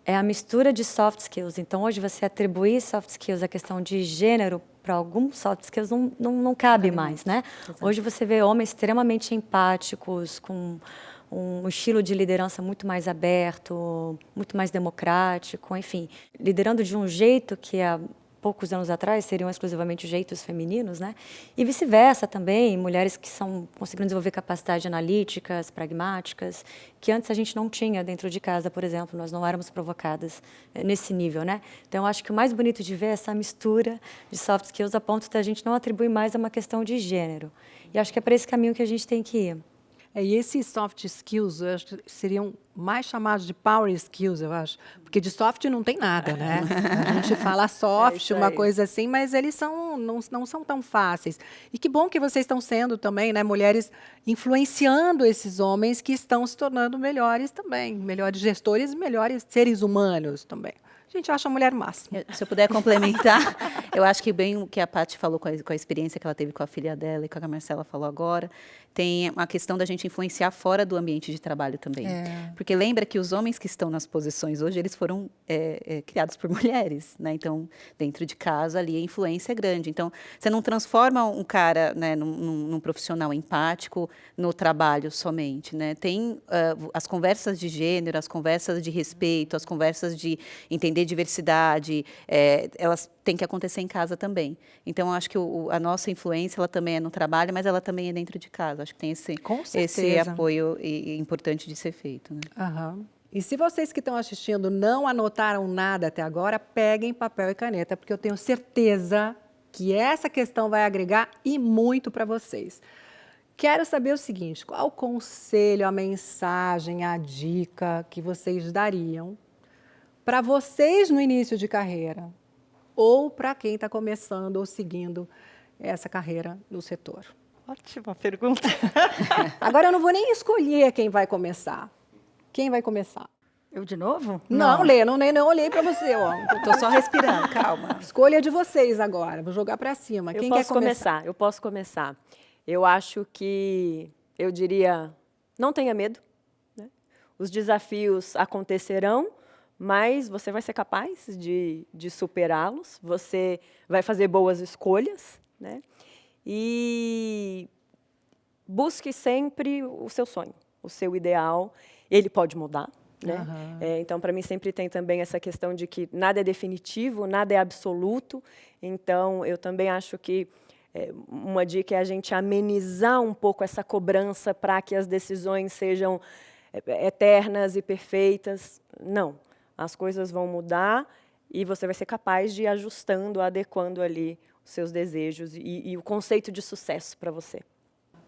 é a mistura de soft skills. Então, hoje, você atribuir soft skills à questão de gênero para alguns soft skills não cabe mais, né? Hoje você vê homens extremamente empáticos, com um estilo de liderança muito mais aberto, muito mais democrático, enfim, liderando de um jeito que há poucos anos atrás seriam exclusivamente jeitos femininos, né? E vice-versa também, mulheres que conseguiram desenvolver capacidades analíticas, pragmáticas, que antes a gente não tinha dentro de casa, por exemplo, nós não éramos provocadas nesse nível, né? Então, eu acho que o mais bonito de ver é essa mistura de soft skills a ponto da gente não atribuir mais a uma questão de gênero. E acho que é para esse caminho que a gente tem que ir. E esses soft skills, eu acho que seriam mais chamados de power skills, eu acho. Porque de soft não tem nada, né? A gente fala soft, uma coisa assim, mas eles não são tão fáceis. E que bom que vocês estão sendo também, né, mulheres influenciando esses homens que estão se tornando melhores também. Melhores gestores e melhores seres humanos também. A gente acha a mulher máxima. Se eu puder complementar, eu acho que bem o que a Paty falou com a experiência que ela teve com a filha dela e com a Marcela falou agora, tem a questão da gente influenciar fora do ambiente de trabalho também. Porque lembra que os homens que estão nas posições hoje, eles foram criados por mulheres, né? Então, dentro de casa, ali, a influência é grande. Então, você não transforma um cara, né, num profissional empático no trabalho somente, né? Tem as conversas de gênero, as conversas de respeito, as conversas de entender aprender diversidade, elas têm que acontecer em casa também. Então, acho que a nossa influência, ela também é no trabalho, mas ela também é dentro de casa. Acho que tem esse apoio importante de ser feito. Né? Aham. E se vocês que estão assistindo não anotaram nada até agora, peguem papel e caneta, porque eu tenho certeza que essa questão vai agregar e muito para vocês. Quero saber o seguinte, qual o conselho, a mensagem, a dica que vocês dariam para vocês no início de carreira ou para quem está começando ou seguindo essa carreira no setor? Ótima pergunta. Agora eu não vou nem escolher quem vai começar. Quem vai começar? Eu de novo? Não, Lê, nem olhei para você. Estou só respirando, calma. Escolha de vocês agora, vou jogar para cima. Quem quer começar? Eu posso começar. Eu acho que, eu diria, não tenha medo. Né? Os desafios acontecerão, mas você vai ser capaz de superá-los, você vai fazer boas escolhas, né? E busque sempre o seu sonho, o seu ideal. Ele pode mudar, né? Uhum. Então, para mim, sempre tem também essa questão de que nada é definitivo, nada é absoluto. Então, eu também acho que uma dica é a gente amenizar um pouco essa cobrança para que as decisões sejam eternas e perfeitas. Não, as coisas vão mudar e você vai ser capaz de ir ajustando, adequando ali os seus desejos e o conceito de sucesso para você.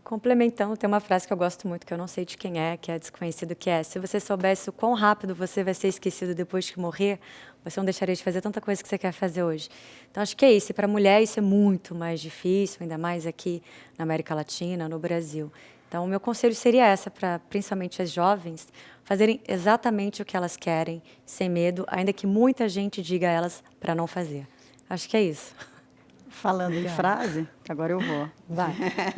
Complementando, tem uma frase que eu gosto muito, que eu não sei de quem é, que é desconhecido, que é: se você soubesse o quão rápido você vai ser esquecido depois que morrer, você não deixaria de fazer tanta coisa que você quer fazer hoje. Então, acho que é isso. E para a mulher, isso é muito mais difícil, ainda mais aqui na América Latina, no Brasil. Então, o meu conselho seria essa, para principalmente as jovens, fazerem exatamente o que elas querem, sem medo, ainda que muita gente diga a elas para não fazer. Acho que é isso. Falando em frase, agora eu vou. Vai.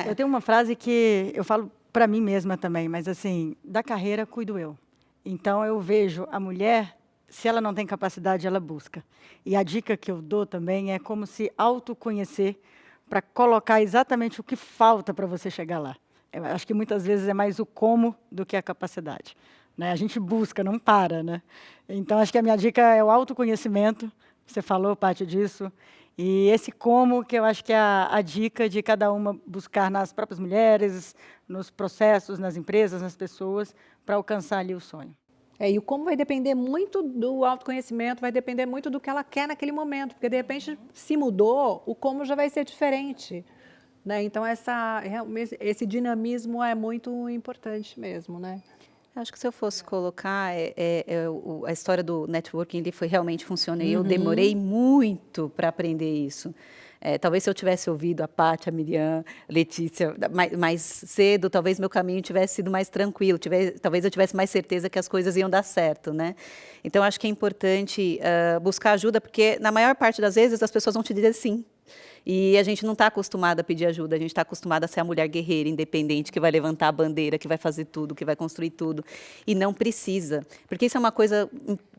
Eu tenho uma frase que eu falo para mim mesma também, mas assim, da carreira cuido eu. Então eu vejo a mulher, se ela não tem capacidade, ela busca. E a dica que eu dou também é como se autoconhecer para colocar exatamente o que falta para você chegar lá. Eu acho que muitas vezes é mais o como do que a capacidade. Né? A gente busca, não para, né? Então acho que a minha dica é o autoconhecimento. Você falou parte disso. E esse como, que eu acho que é a dica de cada uma buscar nas próprias mulheres, nos processos, nas empresas, nas pessoas, para alcançar ali o sonho. E o como vai depender muito do autoconhecimento, vai depender muito do que ela quer naquele momento, porque de repente, se mudou, o como já vai ser diferente. Né? Então, esse dinamismo é muito importante mesmo, né? Acho que se eu fosse colocar, a história do networking, ele realmente funciona. E eu demorei muito para aprender isso. Talvez se eu tivesse ouvido a Paty, a Miriam, a Letícia mais cedo, talvez meu caminho tivesse sido mais tranquilo, talvez eu tivesse mais certeza que as coisas iam dar certo, né? Então, acho que é importante buscar ajuda, porque na maior parte das vezes as pessoas vão te dizer sim. E a gente não está acostumada a pedir ajuda, a gente está acostumada a ser a mulher guerreira, independente, que vai levantar a bandeira, que vai fazer tudo, que vai construir tudo. E não precisa, porque isso é uma coisa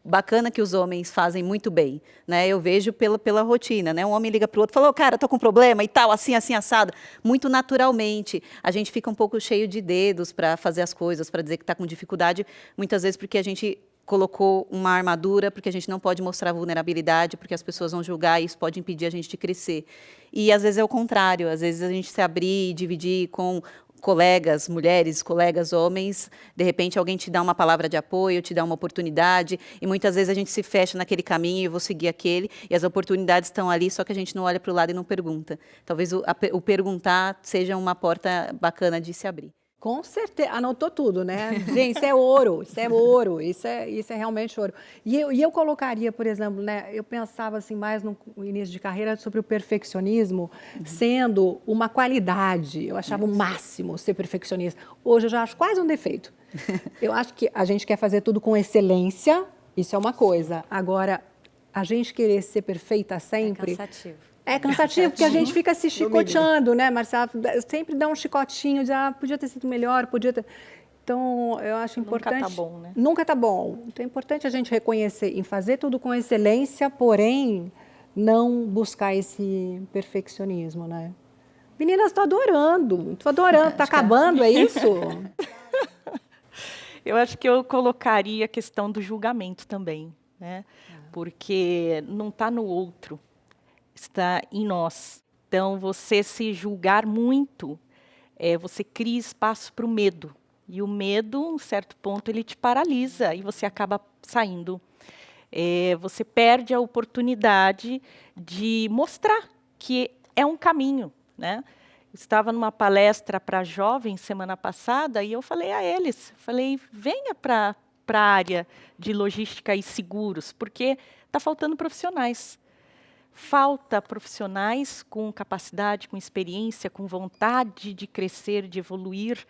bacana que os homens fazem muito bem, né? Eu vejo pela rotina, né? Um homem liga para o outro e fala: cara, estou com um problema e tal, assim, assado. Muito naturalmente. A gente fica um pouco cheio de dedos para fazer as coisas, para dizer que está com dificuldade, muitas vezes porque a gente colocou uma armadura, porque a gente não pode mostrar vulnerabilidade, porque as pessoas vão julgar e isso pode impedir a gente de crescer. E, às vezes, é o contrário. Às vezes, a gente se abrir e dividir com colegas mulheres, colegas homens, de repente alguém te dá uma palavra de apoio, te dá uma oportunidade, e muitas vezes a gente se fecha naquele caminho e eu vou seguir aquele, e as oportunidades estão ali, só que a gente não olha para o lado e não pergunta. Talvez o perguntar seja uma porta bacana de se abrir. Com certeza, anotou tudo, né? Gente, isso é ouro, isso é realmente ouro. E eu colocaria, por exemplo, né, eu pensava assim mais no início de carreira sobre o perfeccionismo sendo uma qualidade. Eu achava o máximo ser perfeccionista. Hoje eu já acho quase um defeito. Eu acho que a gente quer fazer tudo com excelência, isso é uma coisa. Agora, a gente querer ser perfeita sempre... É cansativo. É cansativo, porque a gente fica se chicoteando, né, Marcela? Sempre dá um chicotinho, diz, podia ter sido melhor, podia ter... Então, eu acho importante... Nunca tá bom, né? Nunca tá bom. Então, é importante a gente reconhecer em fazer tudo com excelência, porém, não buscar esse perfeccionismo, né? Meninas, estou adorando. Tá acabando, é isso? Eu acho que eu colocaria a questão do julgamento também, né? porque não está no outro, está em nós. Então, você se julgar muito, você cria espaço para o medo. E o medo, em um certo ponto, ele te paralisa e você acaba saindo. Você perde a oportunidade de mostrar que é um caminho, né? Eu estava numa palestra para jovens semana passada e eu falei a eles, venha para a área de logística e seguros, porque está faltando profissionais. Falta profissionais com capacidade, com experiência, com vontade de crescer, de evoluir,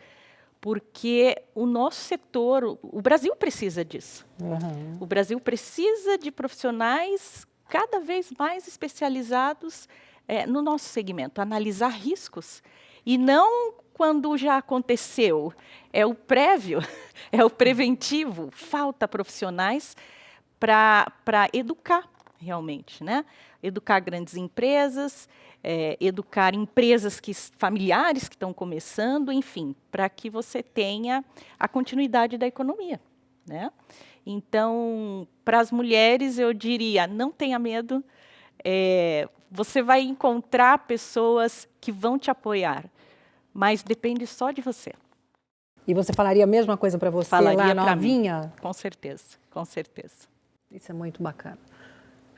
porque o nosso setor, o Brasil precisa disso. Uhum. O Brasil precisa de profissionais cada vez mais especializados no nosso segmento, analisar riscos, e não quando já aconteceu, é o prévio, é o preventivo. Falta profissionais para educar realmente, né? Educar grandes empresas, educar empresas familiares que estão começando, enfim, para que você tenha a continuidade da economia, né? Então, para as mulheres, eu diria, não tenha medo, você vai encontrar pessoas que vão te apoiar, mas depende só de você. E você falaria a mesma coisa para você Falaria lá pra novinha? mim, com certeza, com certeza. Isso é muito bacana.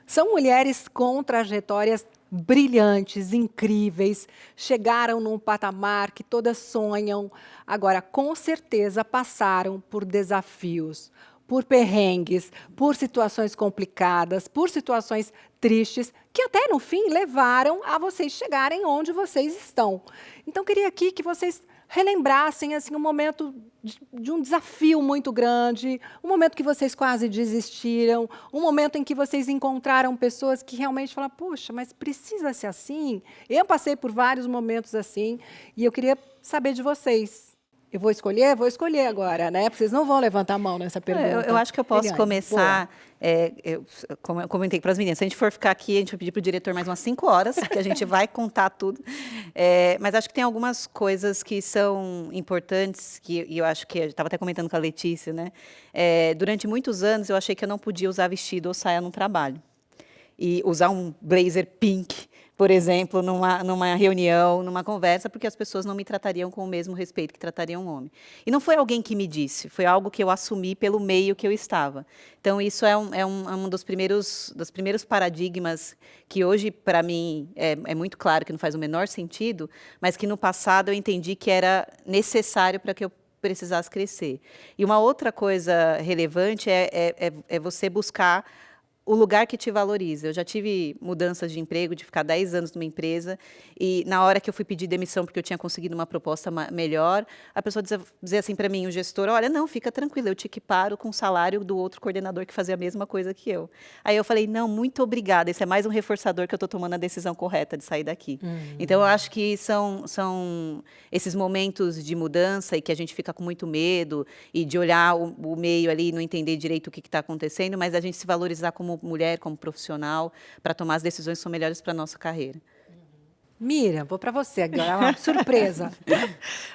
São mulheres com trajetórias brilhantes, incríveis, chegaram num patamar que todas sonham. Agora, com certeza, passaram por desafios, por perrengues, por situações complicadas, por situações tristes, que até no fim levaram a vocês chegarem onde vocês estão. Então, queria aqui que vocês relembrassem assim, um momento de um desafio muito grande, um momento que vocês quase desistiram, um momento em que vocês encontraram pessoas que realmente falaram, puxa, mas precisa ser assim? Eu passei por vários momentos assim, e eu queria saber de vocês. Eu vou escolher agora, né? Porque vocês não vão levantar a mão nessa pergunta. Eu acho que eu posso Eliane, começar, como eu comentei para as meninas, se a gente for ficar aqui, a gente vai pedir para o diretor mais umas 5 horas, que a gente vai contar tudo. Mas acho que tem algumas coisas que são importantes, e eu acho que, eu estava até comentando com a Letícia, né? Durante muitos anos, eu achei que eu não podia usar vestido ou saia no trabalho. E usar um blazer pink, por exemplo, numa reunião, numa conversa, porque as pessoas não me tratariam com o mesmo respeito que tratariam um homem. E não foi alguém que me disse, foi algo que eu assumi pelo meio que eu estava. Então, isso é um dos primeiros paradigmas que hoje, para mim, é muito claro que não faz o menor sentido, mas que no passado eu entendi que era necessário para que eu precisasse crescer. E uma outra coisa relevante é você buscar o lugar que te valoriza. Eu já tive mudanças de emprego, de ficar 10 anos numa empresa, e na hora que eu fui pedir demissão, porque eu tinha conseguido uma proposta melhor, a pessoa dizia assim para mim, o gestor, olha, não, fica tranquila, eu te equiparo com o salário do outro coordenador que fazia a mesma coisa que eu. Aí eu falei, não, muito obrigada, esse é mais um reforçador que eu estou tomando a decisão correta de sair daqui. Então, eu acho que são esses momentos de mudança e que a gente fica com muito medo e de olhar o meio ali e não entender direito o que está acontecendo, mas a gente se valorizar como mulher, como profissional, para tomar as decisões que são melhores para a nossa carreira. Miriam, vou para você agora, uma surpresa.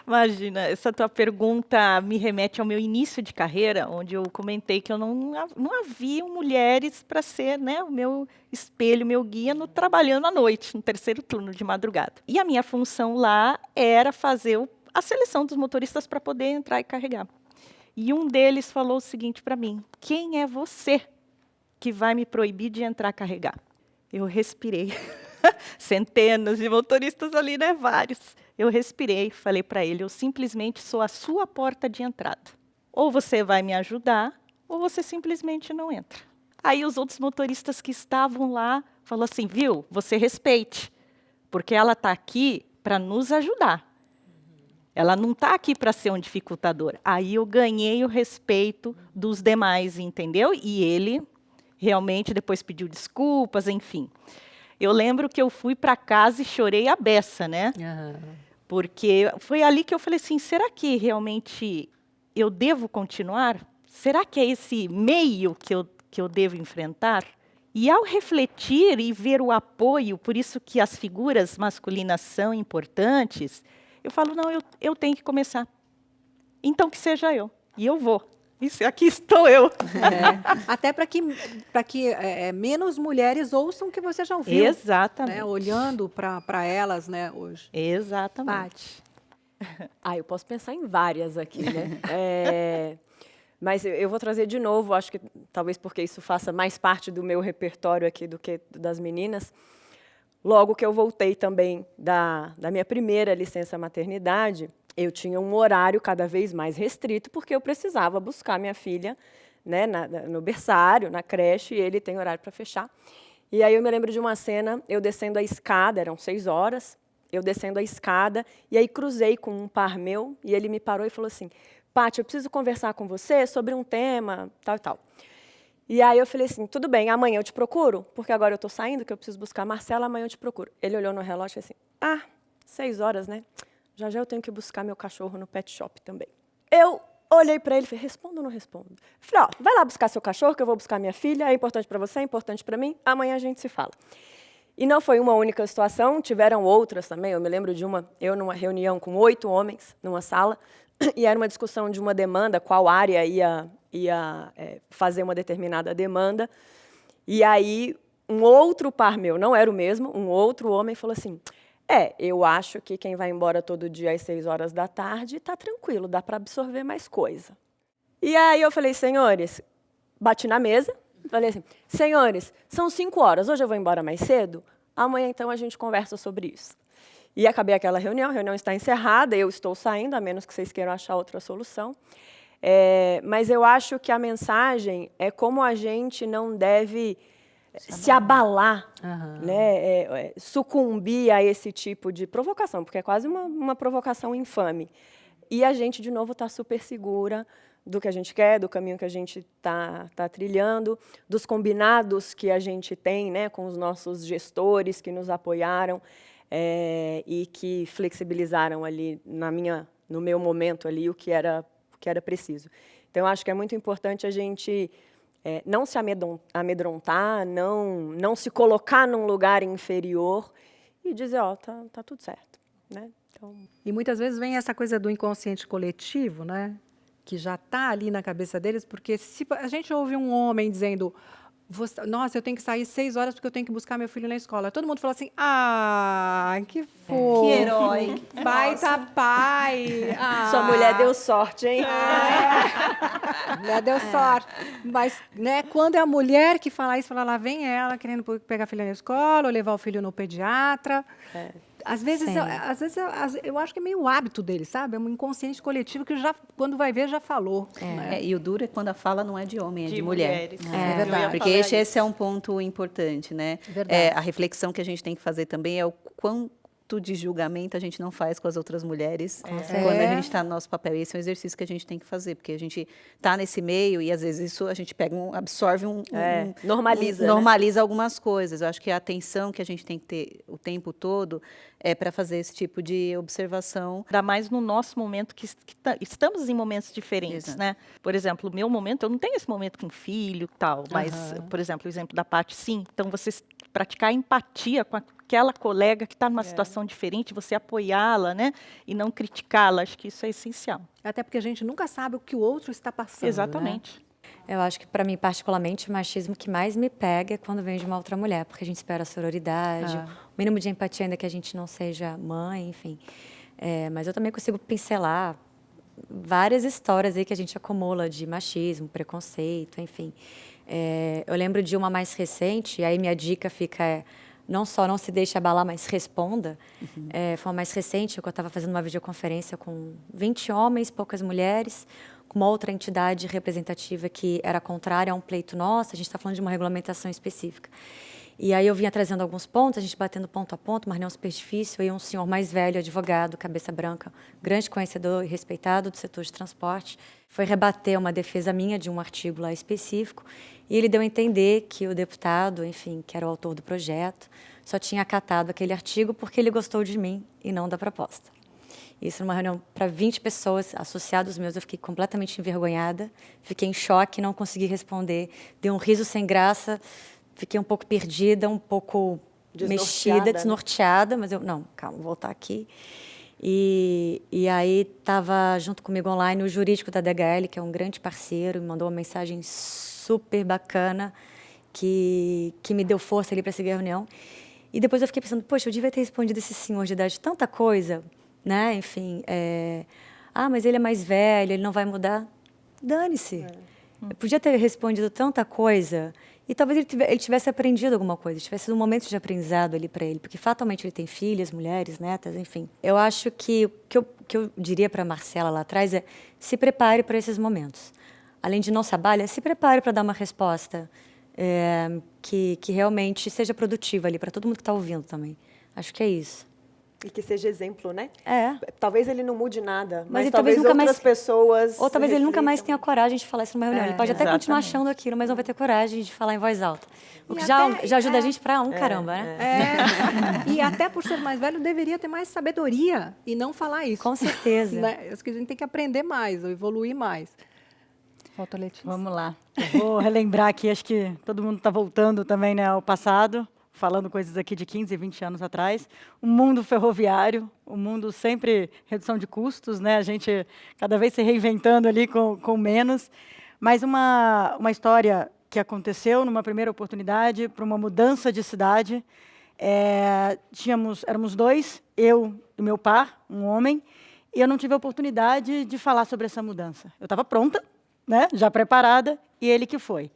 Imagina, essa tua pergunta me remete ao meu início de carreira, onde eu comentei que eu não havia mulheres para ser, né, o meu espelho, meu guia, trabalhando à noite, no terceiro turno de madrugada. E a minha função lá era fazer a seleção dos motoristas para poder entrar e carregar. E um deles falou o seguinte para mim, quem é você que vai me proibir de entrar a carregar? Eu respirei. Centenas de motoristas ali, né? Vários. Eu respirei, falei para ele, eu simplesmente sou a sua porta de entrada. Ou você vai me ajudar, ou você simplesmente não entra. Aí os outros motoristas que estavam lá falaram assim, viu, você respeite, porque ela está aqui para nos ajudar. Ela não está aqui para ser um dificultador. Aí eu ganhei o respeito dos demais, entendeu? E ele realmente depois pediu desculpas, enfim. Eu lembro que eu fui para casa e chorei a beça, né? Porque foi ali que eu falei assim, será que realmente eu devo continuar? Será que é esse meio que eu devo enfrentar? E ao refletir e ver o apoio, por isso que as figuras masculinas são importantes, eu falo, não, eu tenho que começar. Então que seja eu. E eu vou. isso, aqui estou eu. Até para que menos mulheres ouçam o que você já ouviu. Exatamente. Né? Olhando para elas, né, hoje. Exatamente. Pati. Eu posso pensar em várias aqui, né? Mas eu vou trazer de novo, acho que talvez porque isso faça mais parte do meu repertório aqui do que das meninas. Logo que eu voltei também da minha primeira licença maternidade, eu tinha um horário cada vez mais restrito, porque eu precisava buscar minha filha, né, no berçário, na creche, e ele tem horário para fechar. E aí eu me lembro de uma cena, eu descendo a escada, eram 6 horas, eu descendo a escada, e aí cruzei com um par meu, e ele me parou e falou assim, Pati, eu preciso conversar com você sobre um tema, tal e tal. E aí eu falei assim, tudo bem, amanhã eu te procuro, porque agora eu estou saindo, que eu preciso buscar a Marcela, amanhã eu te procuro. Ele olhou no relógio e falou assim, 6 horas, né? Já eu tenho que buscar meu cachorro no pet shop também. Eu olhei para ele e falei, respondo ou não respondo? Falei, vai lá buscar seu cachorro, que eu vou buscar minha filha, é importante para você, é importante para mim, amanhã a gente se fala. E não foi uma única situação, tiveram outras também. Eu me lembro de eu numa reunião com 8 homens, numa sala, e era uma discussão de uma demanda, qual área ia fazer uma determinada demanda. E aí, um outro par meu, não era o mesmo, um outro homem falou assim, eu acho que quem vai embora todo dia às 6 horas da tarde está tranquilo, dá para absorver mais coisa. E aí eu falei, senhores, bati na mesa, falei assim, senhores, são 5 horas, hoje eu vou embora mais cedo, amanhã então a gente conversa sobre isso. E acabei aquela reunião, a reunião está encerrada, eu estou saindo, a menos que vocês queiram achar outra solução. Mas eu acho que a mensagem é como a gente não deve se abalar, né? Sucumbir a esse tipo de provocação, porque é quase uma provocação infame. E a gente, de novo, está super segura do que a gente quer, do caminho que a gente está trilhando, dos combinados que a gente tem, né, com os nossos gestores que nos apoiaram, e que flexibilizaram ali no meu momento ali o que era preciso. Então, eu acho que é muito importante a gente não se amedrontar, não se colocar num lugar inferior e dizer, tá tudo certo, né? Então... E muitas vezes vem essa coisa do inconsciente coletivo, né? Que já está ali na cabeça deles, porque se a gente ouve um homem dizendo, nossa, eu tenho que sair 6 horas porque eu tenho que buscar meu filho na escola. Todo mundo fala assim, que fofo. Que herói. Baita pai. Sua mulher deu sorte, hein? Mulher deu sorte. Mas, né, quando é a mulher que fala isso, fala, lá vem ela querendo pegar a filha na escola ou levar o filho no pediatra. Às vezes eu acho que é meio hábito dele, sabe? É um inconsciente coletivo que já, quando vai ver, já falou. Né? E o duro é quando a fala não é de homem, é de mulher. É verdade. Porque esse é um ponto importante, né? A reflexão que a gente tem que fazer também é o quanto de julgamento a gente não faz com as outras mulheres quando a gente está no nosso papel. E esse é um exercício que a gente tem que fazer, porque a gente está nesse meio e, às vezes, isso a gente pega absorve normaliza algumas coisas. Eu acho que a atenção que a gente tem que ter o tempo todo é para fazer esse tipo de observação. Ainda mais no nosso momento, que estamos em momentos diferentes, né? Por exemplo, o meu momento, eu não tenho esse momento com filho e tal, mas, por exemplo, o exemplo da Pati, sim. Então, você praticar empatia com aquela colega que está numa situação diferente, você apoiá-la, né? E não criticá-la, acho que isso é essencial. Até porque a gente nunca sabe o que o outro está passando. Exatamente. Né? Eu acho que, para mim, particularmente, o machismo que mais me pega é quando vem de uma outra mulher, porque a gente espera a sororidade, o mínimo de empatia, ainda que a gente não seja mãe, enfim. Mas eu também consigo pincelar várias histórias aí que a gente acumula de machismo, preconceito, enfim. Eu lembro de uma mais recente, e aí minha dica fica... não só não se deixe abalar, mas responda. Foi uma mais recente, que eu estava fazendo uma videoconferência com 20 homens, poucas mulheres, com uma outra entidade representativa que era contrária a um pleito nosso. A gente está falando de uma regulamentação específica. E aí eu vinha trazendo alguns pontos, a gente batendo ponto a ponto, mas não super difícil. Aí um senhor mais velho, advogado, cabeça branca, grande conhecedor e respeitado do setor de transporte, foi rebater uma defesa minha de um artigo lá específico. E ele deu a entender que o deputado, enfim, que era o autor do projeto, só tinha acatado aquele artigo porque ele gostou de mim e não da proposta. Isso numa reunião para 20 pessoas, associados meus, eu fiquei completamente envergonhada, fiquei em choque, não consegui responder, dei um riso sem graça, fiquei um pouco perdida, um pouco mexida, desnorteada, mas eu, não, calma, vou voltar aqui. E aí estava junto comigo online o jurídico da DHL, que é um grande parceiro, me mandou uma mensagem super bacana, que me deu força ali para seguir a reunião. E depois eu fiquei pensando, poxa, eu devia ter respondido esse senhor de idade tanta coisa, né? Enfim, mas ele é mais velho, ele não vai mudar. Dane-se. Eu podia ter respondido tanta coisa e talvez ele tivesse aprendido alguma coisa, tivesse sido um momento de aprendizado ali para ele, porque fatalmente ele tem filhas, mulheres, netas, enfim. Eu acho que o que eu diria para a Marcela lá atrás é se prepare para esses momentos. Além de não se abalhe, se prepare para dar uma resposta que realmente seja produtiva ali para todo mundo que está ouvindo também. Acho que é isso. E que seja exemplo, né? É. Talvez ele não mude nada, mas ele talvez nunca outras pessoas Ou talvez ele nunca mais reflitam. tenha coragem de falar isso numa reunião. Ele pode até continuar Exatamente. achando aquilo, mas não vai ter coragem de falar em voz alta. O que E já até- ajuda a gente pra caramba, né? E até por ser mais velho, deveria ter mais sabedoria e não falar isso. Com certeza. Né? Acho que a gente tem que aprender mais, ou evoluir mais. Falta a Letícia. Vamos lá. Eu vou relembrar aqui, acho que todo mundo está voltando também, né, ao passado, falando coisas aqui de 15, 20 anos atrás. O mundo ferroviário, o mundo sempre redução de custos, né? A gente cada vez se reinventando ali com menos. Mas uma história que aconteceu numa primeira oportunidade para uma mudança de cidade. Éramos dois, eu e meu par, um homem, e eu não tive a oportunidade de falar sobre essa mudança. Eu estava pronta, né, já preparada, e ele que foi.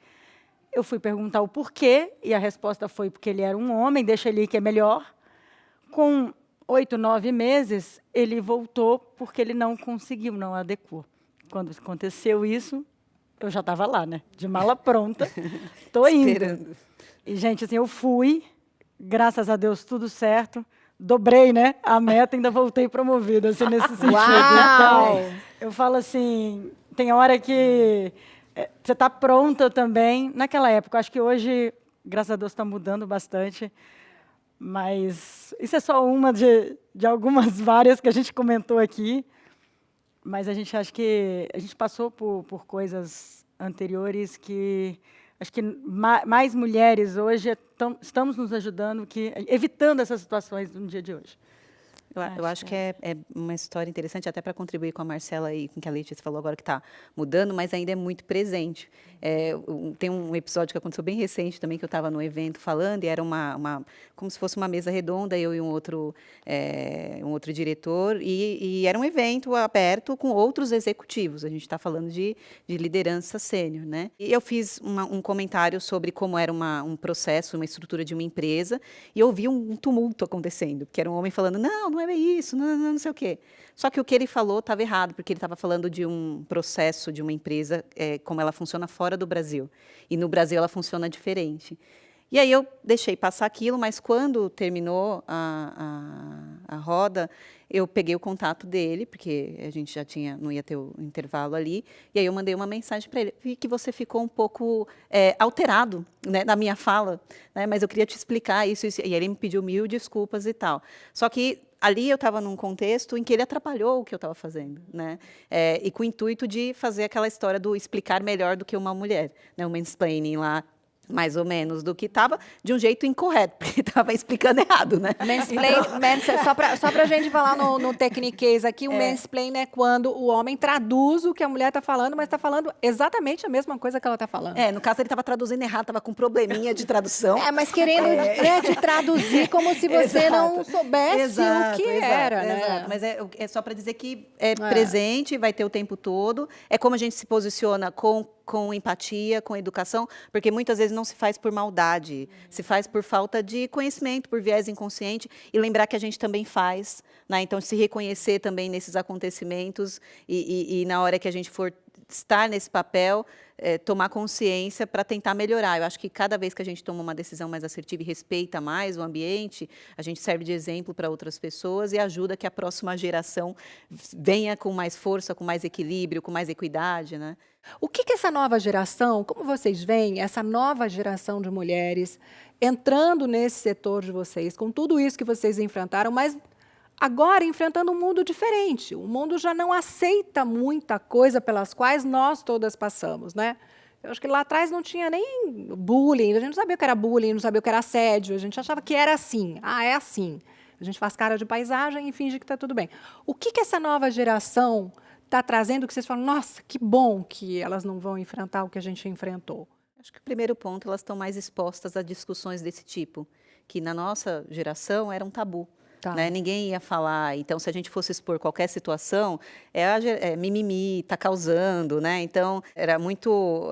Eu fui perguntar o porquê, e a resposta foi porque ele era um homem, deixa ele ir que é melhor. Com 8, 9 meses, ele voltou porque ele não conseguiu, não adequou. Quando aconteceu isso, eu já estava lá, né, de mala pronta, estou indo. Esperando. E, gente, assim, eu fui, graças a Deus, tudo certo, dobrei, né, a meta e ainda voltei promovida, assim, nesse sentido. Uau! Então, eu falo assim, tem hora que você está pronta também. Naquela época, acho que hoje, graças a Deus, está mudando bastante. Mas isso é só uma de algumas várias que a gente comentou aqui. Mas a gente acha que a gente passou por coisas anteriores que acho que mais mulheres hoje estamos nos ajudando, evitando essas situações no dia de hoje. Eu acho que é uma história interessante, até para contribuir com a Marcela e com o que a Letícia falou agora, que está mudando, mas ainda é muito presente. Tem um episódio que aconteceu bem recente também, que eu estava no evento falando, e era como se fosse uma mesa redonda, eu e um outro diretor, e era um evento aberto com outros executivos. A gente está falando de liderança sênior, né? E eu fiz um comentário sobre como era um processo, uma estrutura de uma empresa, e eu vi um tumulto acontecendo, porque era um homem falando, não é isso, não sei o quê. Só que o que ele falou estava errado, porque ele estava falando de um processo de uma empresa, como ela funciona fora do Brasil. E no Brasil ela funciona diferente. E aí eu deixei passar aquilo, mas quando terminou a roda, eu peguei o contato dele, porque a gente já não ia ter o intervalo ali, e aí eu mandei uma mensagem para ele, vi que você ficou um pouco alterado, né, na minha fala, né, mas eu queria te explicar isso, e ele me pediu 1000 desculpas e tal. Só que ali eu estava num contexto em que ele atrapalhou o que eu estava fazendo, né? E com o intuito de fazer aquela história do explicar melhor do que uma mulher, né? O mansplaining lá, mais ou menos, do que estava de um jeito incorreto, porque estava explicando errado, né? Só para a gente falar no Techniquez aqui, o mansplain é quando o homem traduz o que a mulher está falando, mas está falando exatamente a mesma coisa que ela está falando. No caso ele estava traduzindo errado, estava com probleminha de tradução. Mas querendo te traduzir como se você não soubesse o que era, né? Exato. Mas é só para dizer que é presente, vai ter o tempo todo. É como a gente se posiciona com empatia, com educação, porque muitas vezes não se faz por maldade, se faz por falta de conhecimento, por viés inconsciente, e lembrar que a gente também faz, né? Então, se reconhecer também nesses acontecimentos e na hora que a gente for estar nesse papel, tomar consciência para tentar melhorar. Eu acho que cada vez que a gente toma uma decisão mais assertiva e respeita mais o ambiente, a gente serve de exemplo para outras pessoas e ajuda que a próxima geração venha com mais força, com mais equilíbrio, com mais equidade, né? O que essa nova geração, como vocês veem, essa nova geração de mulheres entrando nesse setor de vocês, com tudo isso que vocês enfrentaram, mas agora enfrentando um mundo diferente. O mundo já não aceita muita coisa pelas quais nós todas passamos, né? Eu acho que lá atrás não tinha nem bullying, a gente não sabia o que era bullying, não sabia o que era assédio, a gente achava que era assim, é assim. A gente faz cara de paisagem e finge que está tudo bem. O que essa nova geração está trazendo que vocês falam, nossa, que bom que elas não vão enfrentar o que a gente enfrentou? Acho que o primeiro ponto, elas estão mais expostas a discussões desse tipo, que na nossa geração era um tabu. Tá. Né? Ninguém ia falar, então se a gente fosse expor qualquer situação, é mimimi, está causando, né? Então era muito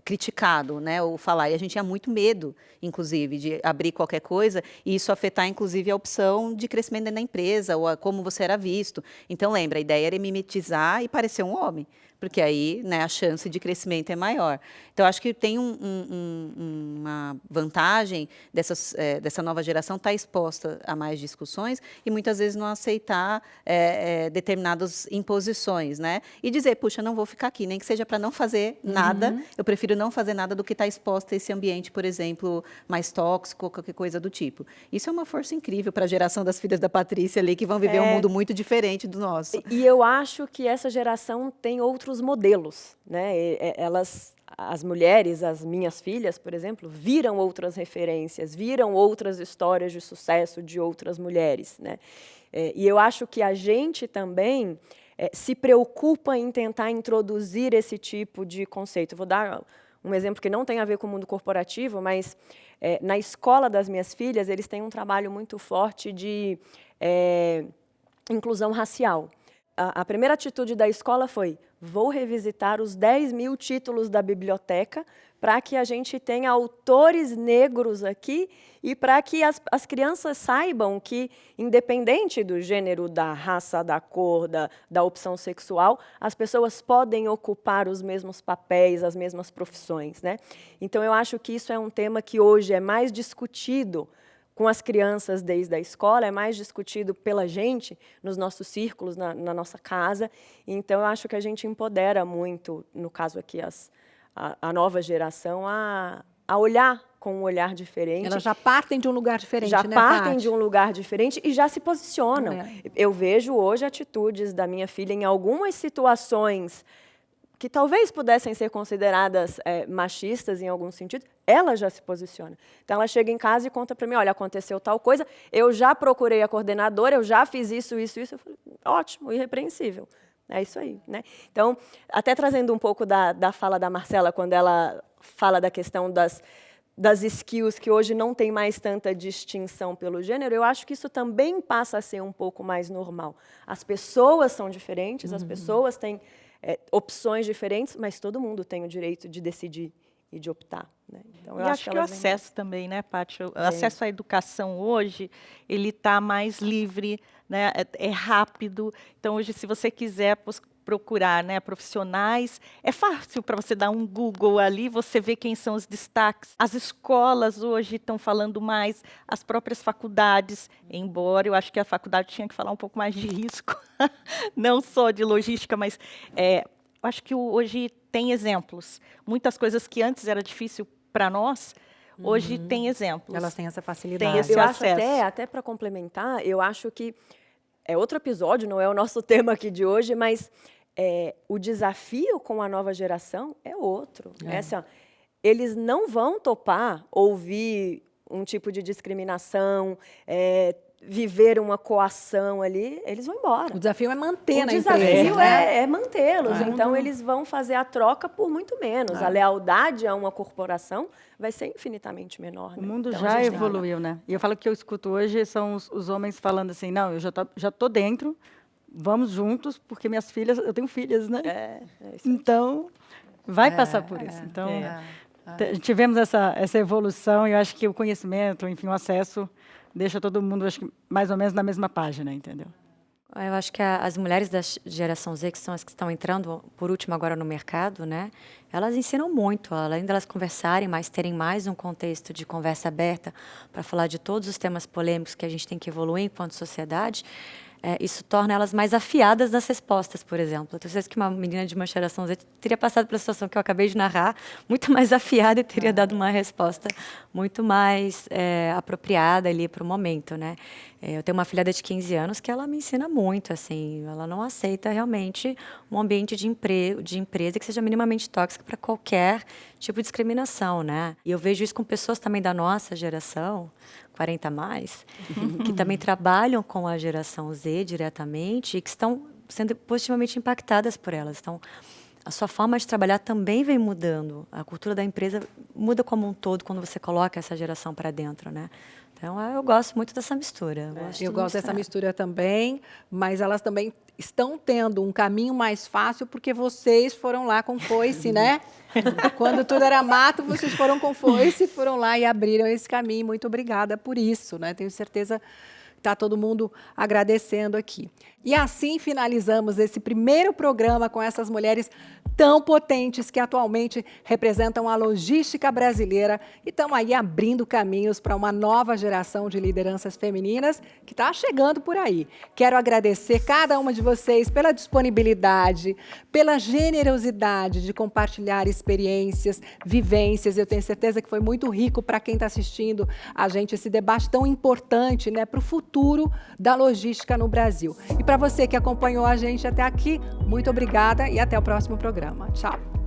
criticado, né, o falar, e a gente tinha muito medo, inclusive, de abrir qualquer coisa e isso afetar, inclusive, a opção de crescimento dentro da empresa ou como você era visto. Então lembra, a ideia era mimetizar e parecer um homem, porque aí, né, a chance de crescimento é maior. Então, acho que tem uma vantagem dessa nova geração estar exposta a mais discussões e muitas vezes não aceitar determinadas imposições, né? E dizer, puxa, não vou ficar aqui, nem que seja para não fazer nada, eu prefiro não fazer nada do que estar exposta a esse ambiente, por exemplo, mais tóxico, qualquer coisa do tipo. Isso é uma força incrível para a geração das filhas da Patrícia ali, que vão viver um mundo muito diferente do nosso. E eu acho que essa geração tem outros modelos, né? As mulheres, as minhas filhas, por exemplo, viram outras referências, viram outras histórias de sucesso de outras mulheres, né? E eu acho que a gente também se preocupa em tentar introduzir esse tipo de conceito. Vou dar um exemplo que não tem a ver com o mundo corporativo, mas na escola das minhas filhas, eles têm um trabalho muito forte de inclusão racial. A primeira atitude da escola foi, vou revisitar os 10.000 títulos da biblioteca para que a gente tenha autores negros aqui e para que as crianças saibam que, independente do gênero, da raça, da cor, da opção sexual, as pessoas podem ocupar os mesmos papéis, as mesmas profissões, né? Então, eu acho que isso é um tema que hoje é mais discutido com as crianças desde a escola, é mais discutido pela gente, nos nossos círculos, na nossa casa. Então, eu acho que a gente empodera muito, no caso aqui, a nova geração, a olhar com um olhar diferente. Elas já partem de um lugar diferente, já né, partem Paty? de um lugar diferente e já se posicionam. Eu vejo hoje atitudes da minha filha em algumas situações que talvez pudessem ser consideradas machistas em algum sentido, ela já se posiciona. Então, ela chega em casa e conta para mim, olha, aconteceu tal coisa, eu já procurei a coordenadora, eu já fiz isso. Eu falei, ótimo, irrepreensível. É isso aí, né? Então, até trazendo um pouco da fala da Marcela, quando ela fala da questão das skills, que hoje não tem mais tanta distinção pelo gênero, eu acho que isso também passa a ser um pouco mais normal. As pessoas são diferentes, as pessoas têm opções diferentes, mas todo mundo tem o direito de decidir e de optar, né? Então, eu acho que o acesso também, né, Paty? O acesso à educação hoje, ele está mais livre, né? É rápido. Então, hoje, se você quiser procurar, né, profissionais, é fácil para você dar um Google ali, você vê quem são os destaques. As escolas hoje estão falando mais, as próprias faculdades, embora eu acho que a faculdade tinha que falar um pouco mais de risco, não só de logística, mas eu acho que hoje tem exemplos. Muitas coisas que antes era difícil para nós, hoje tem exemplos. Elas têm essa facilidade. Tem esse Eu acho acesso. até para complementar, eu acho que é outro episódio, não é o nosso tema aqui de hoje, mas o desafio com a nova geração é outro. Assim, ó, eles não vão topar ouvir um tipo de discriminação, viver uma coação ali, eles vão embora. O desafio é manter O na empresa. desafio né? é mantê-los. Então, eles vão fazer a troca por muito menos. A lealdade a uma corporação vai ser infinitamente menor. O né? mundo Então, a já gente tem que- evoluiu, né? E eu falo que eu escuto hoje são os homens falando assim, não, eu já tô dentro, vamos juntos, porque minhas filhas, eu tenho filhas, né? É isso aí. Então, vai passar por isso. Então, tivemos essa evolução e eu acho que o conhecimento, enfim, o acesso, deixa todo mundo, acho que, mais ou menos na mesma página, entendeu? Eu acho que as mulheres da geração Z, que são as que estão entrando, por último, agora no mercado, né? Elas ensinam muito, além delas conversarem, mas terem mais um contexto de conversa aberta para falar de todos os temas polêmicos que a gente tem que evoluir enquanto sociedade. Isso torna elas mais afiadas nas respostas, por exemplo. Eu tenho certeza que uma menina de uma geração Z teria passado pela situação que eu acabei de narrar, muito mais afiada e teria dado uma resposta muito mais apropriada ali para o momento, né? Eu tenho uma filhada de 15 anos que ela me ensina muito, assim, ela não aceita realmente um ambiente de empresa que seja minimamente tóxico para qualquer tipo de discriminação, né? E eu vejo isso com pessoas também da nossa geração, 40 a mais, que também trabalham com a geração Z diretamente e que estão sendo positivamente impactadas por elas. Então, a sua forma de trabalhar também vem mudando. A cultura da empresa muda como um todo quando você coloca essa geração para dentro, né? Então, eu gosto muito dessa mistura. Eu gosto dessa mistura também, mas elas também estão tendo um caminho mais fácil porque vocês foram lá com foice, né? Quando tudo era mato, vocês foram com foice, foram lá e abriram esse caminho. Muito obrigada por isso, né? Tenho certeza que está todo mundo agradecendo aqui. E assim finalizamos esse primeiro programa com essas mulheres tão potentes que atualmente representam a logística brasileira e estão aí abrindo caminhos para uma nova geração de lideranças femininas que está chegando por aí. Quero agradecer cada uma de vocês pela disponibilidade, pela generosidade de compartilhar experiências, vivências. Eu tenho certeza que foi muito rico para quem está assistindo a gente esse debate tão importante, né, para o futuro da logística no Brasil. E para você que acompanhou a gente até aqui, muito obrigada e até o próximo programa. Tchau!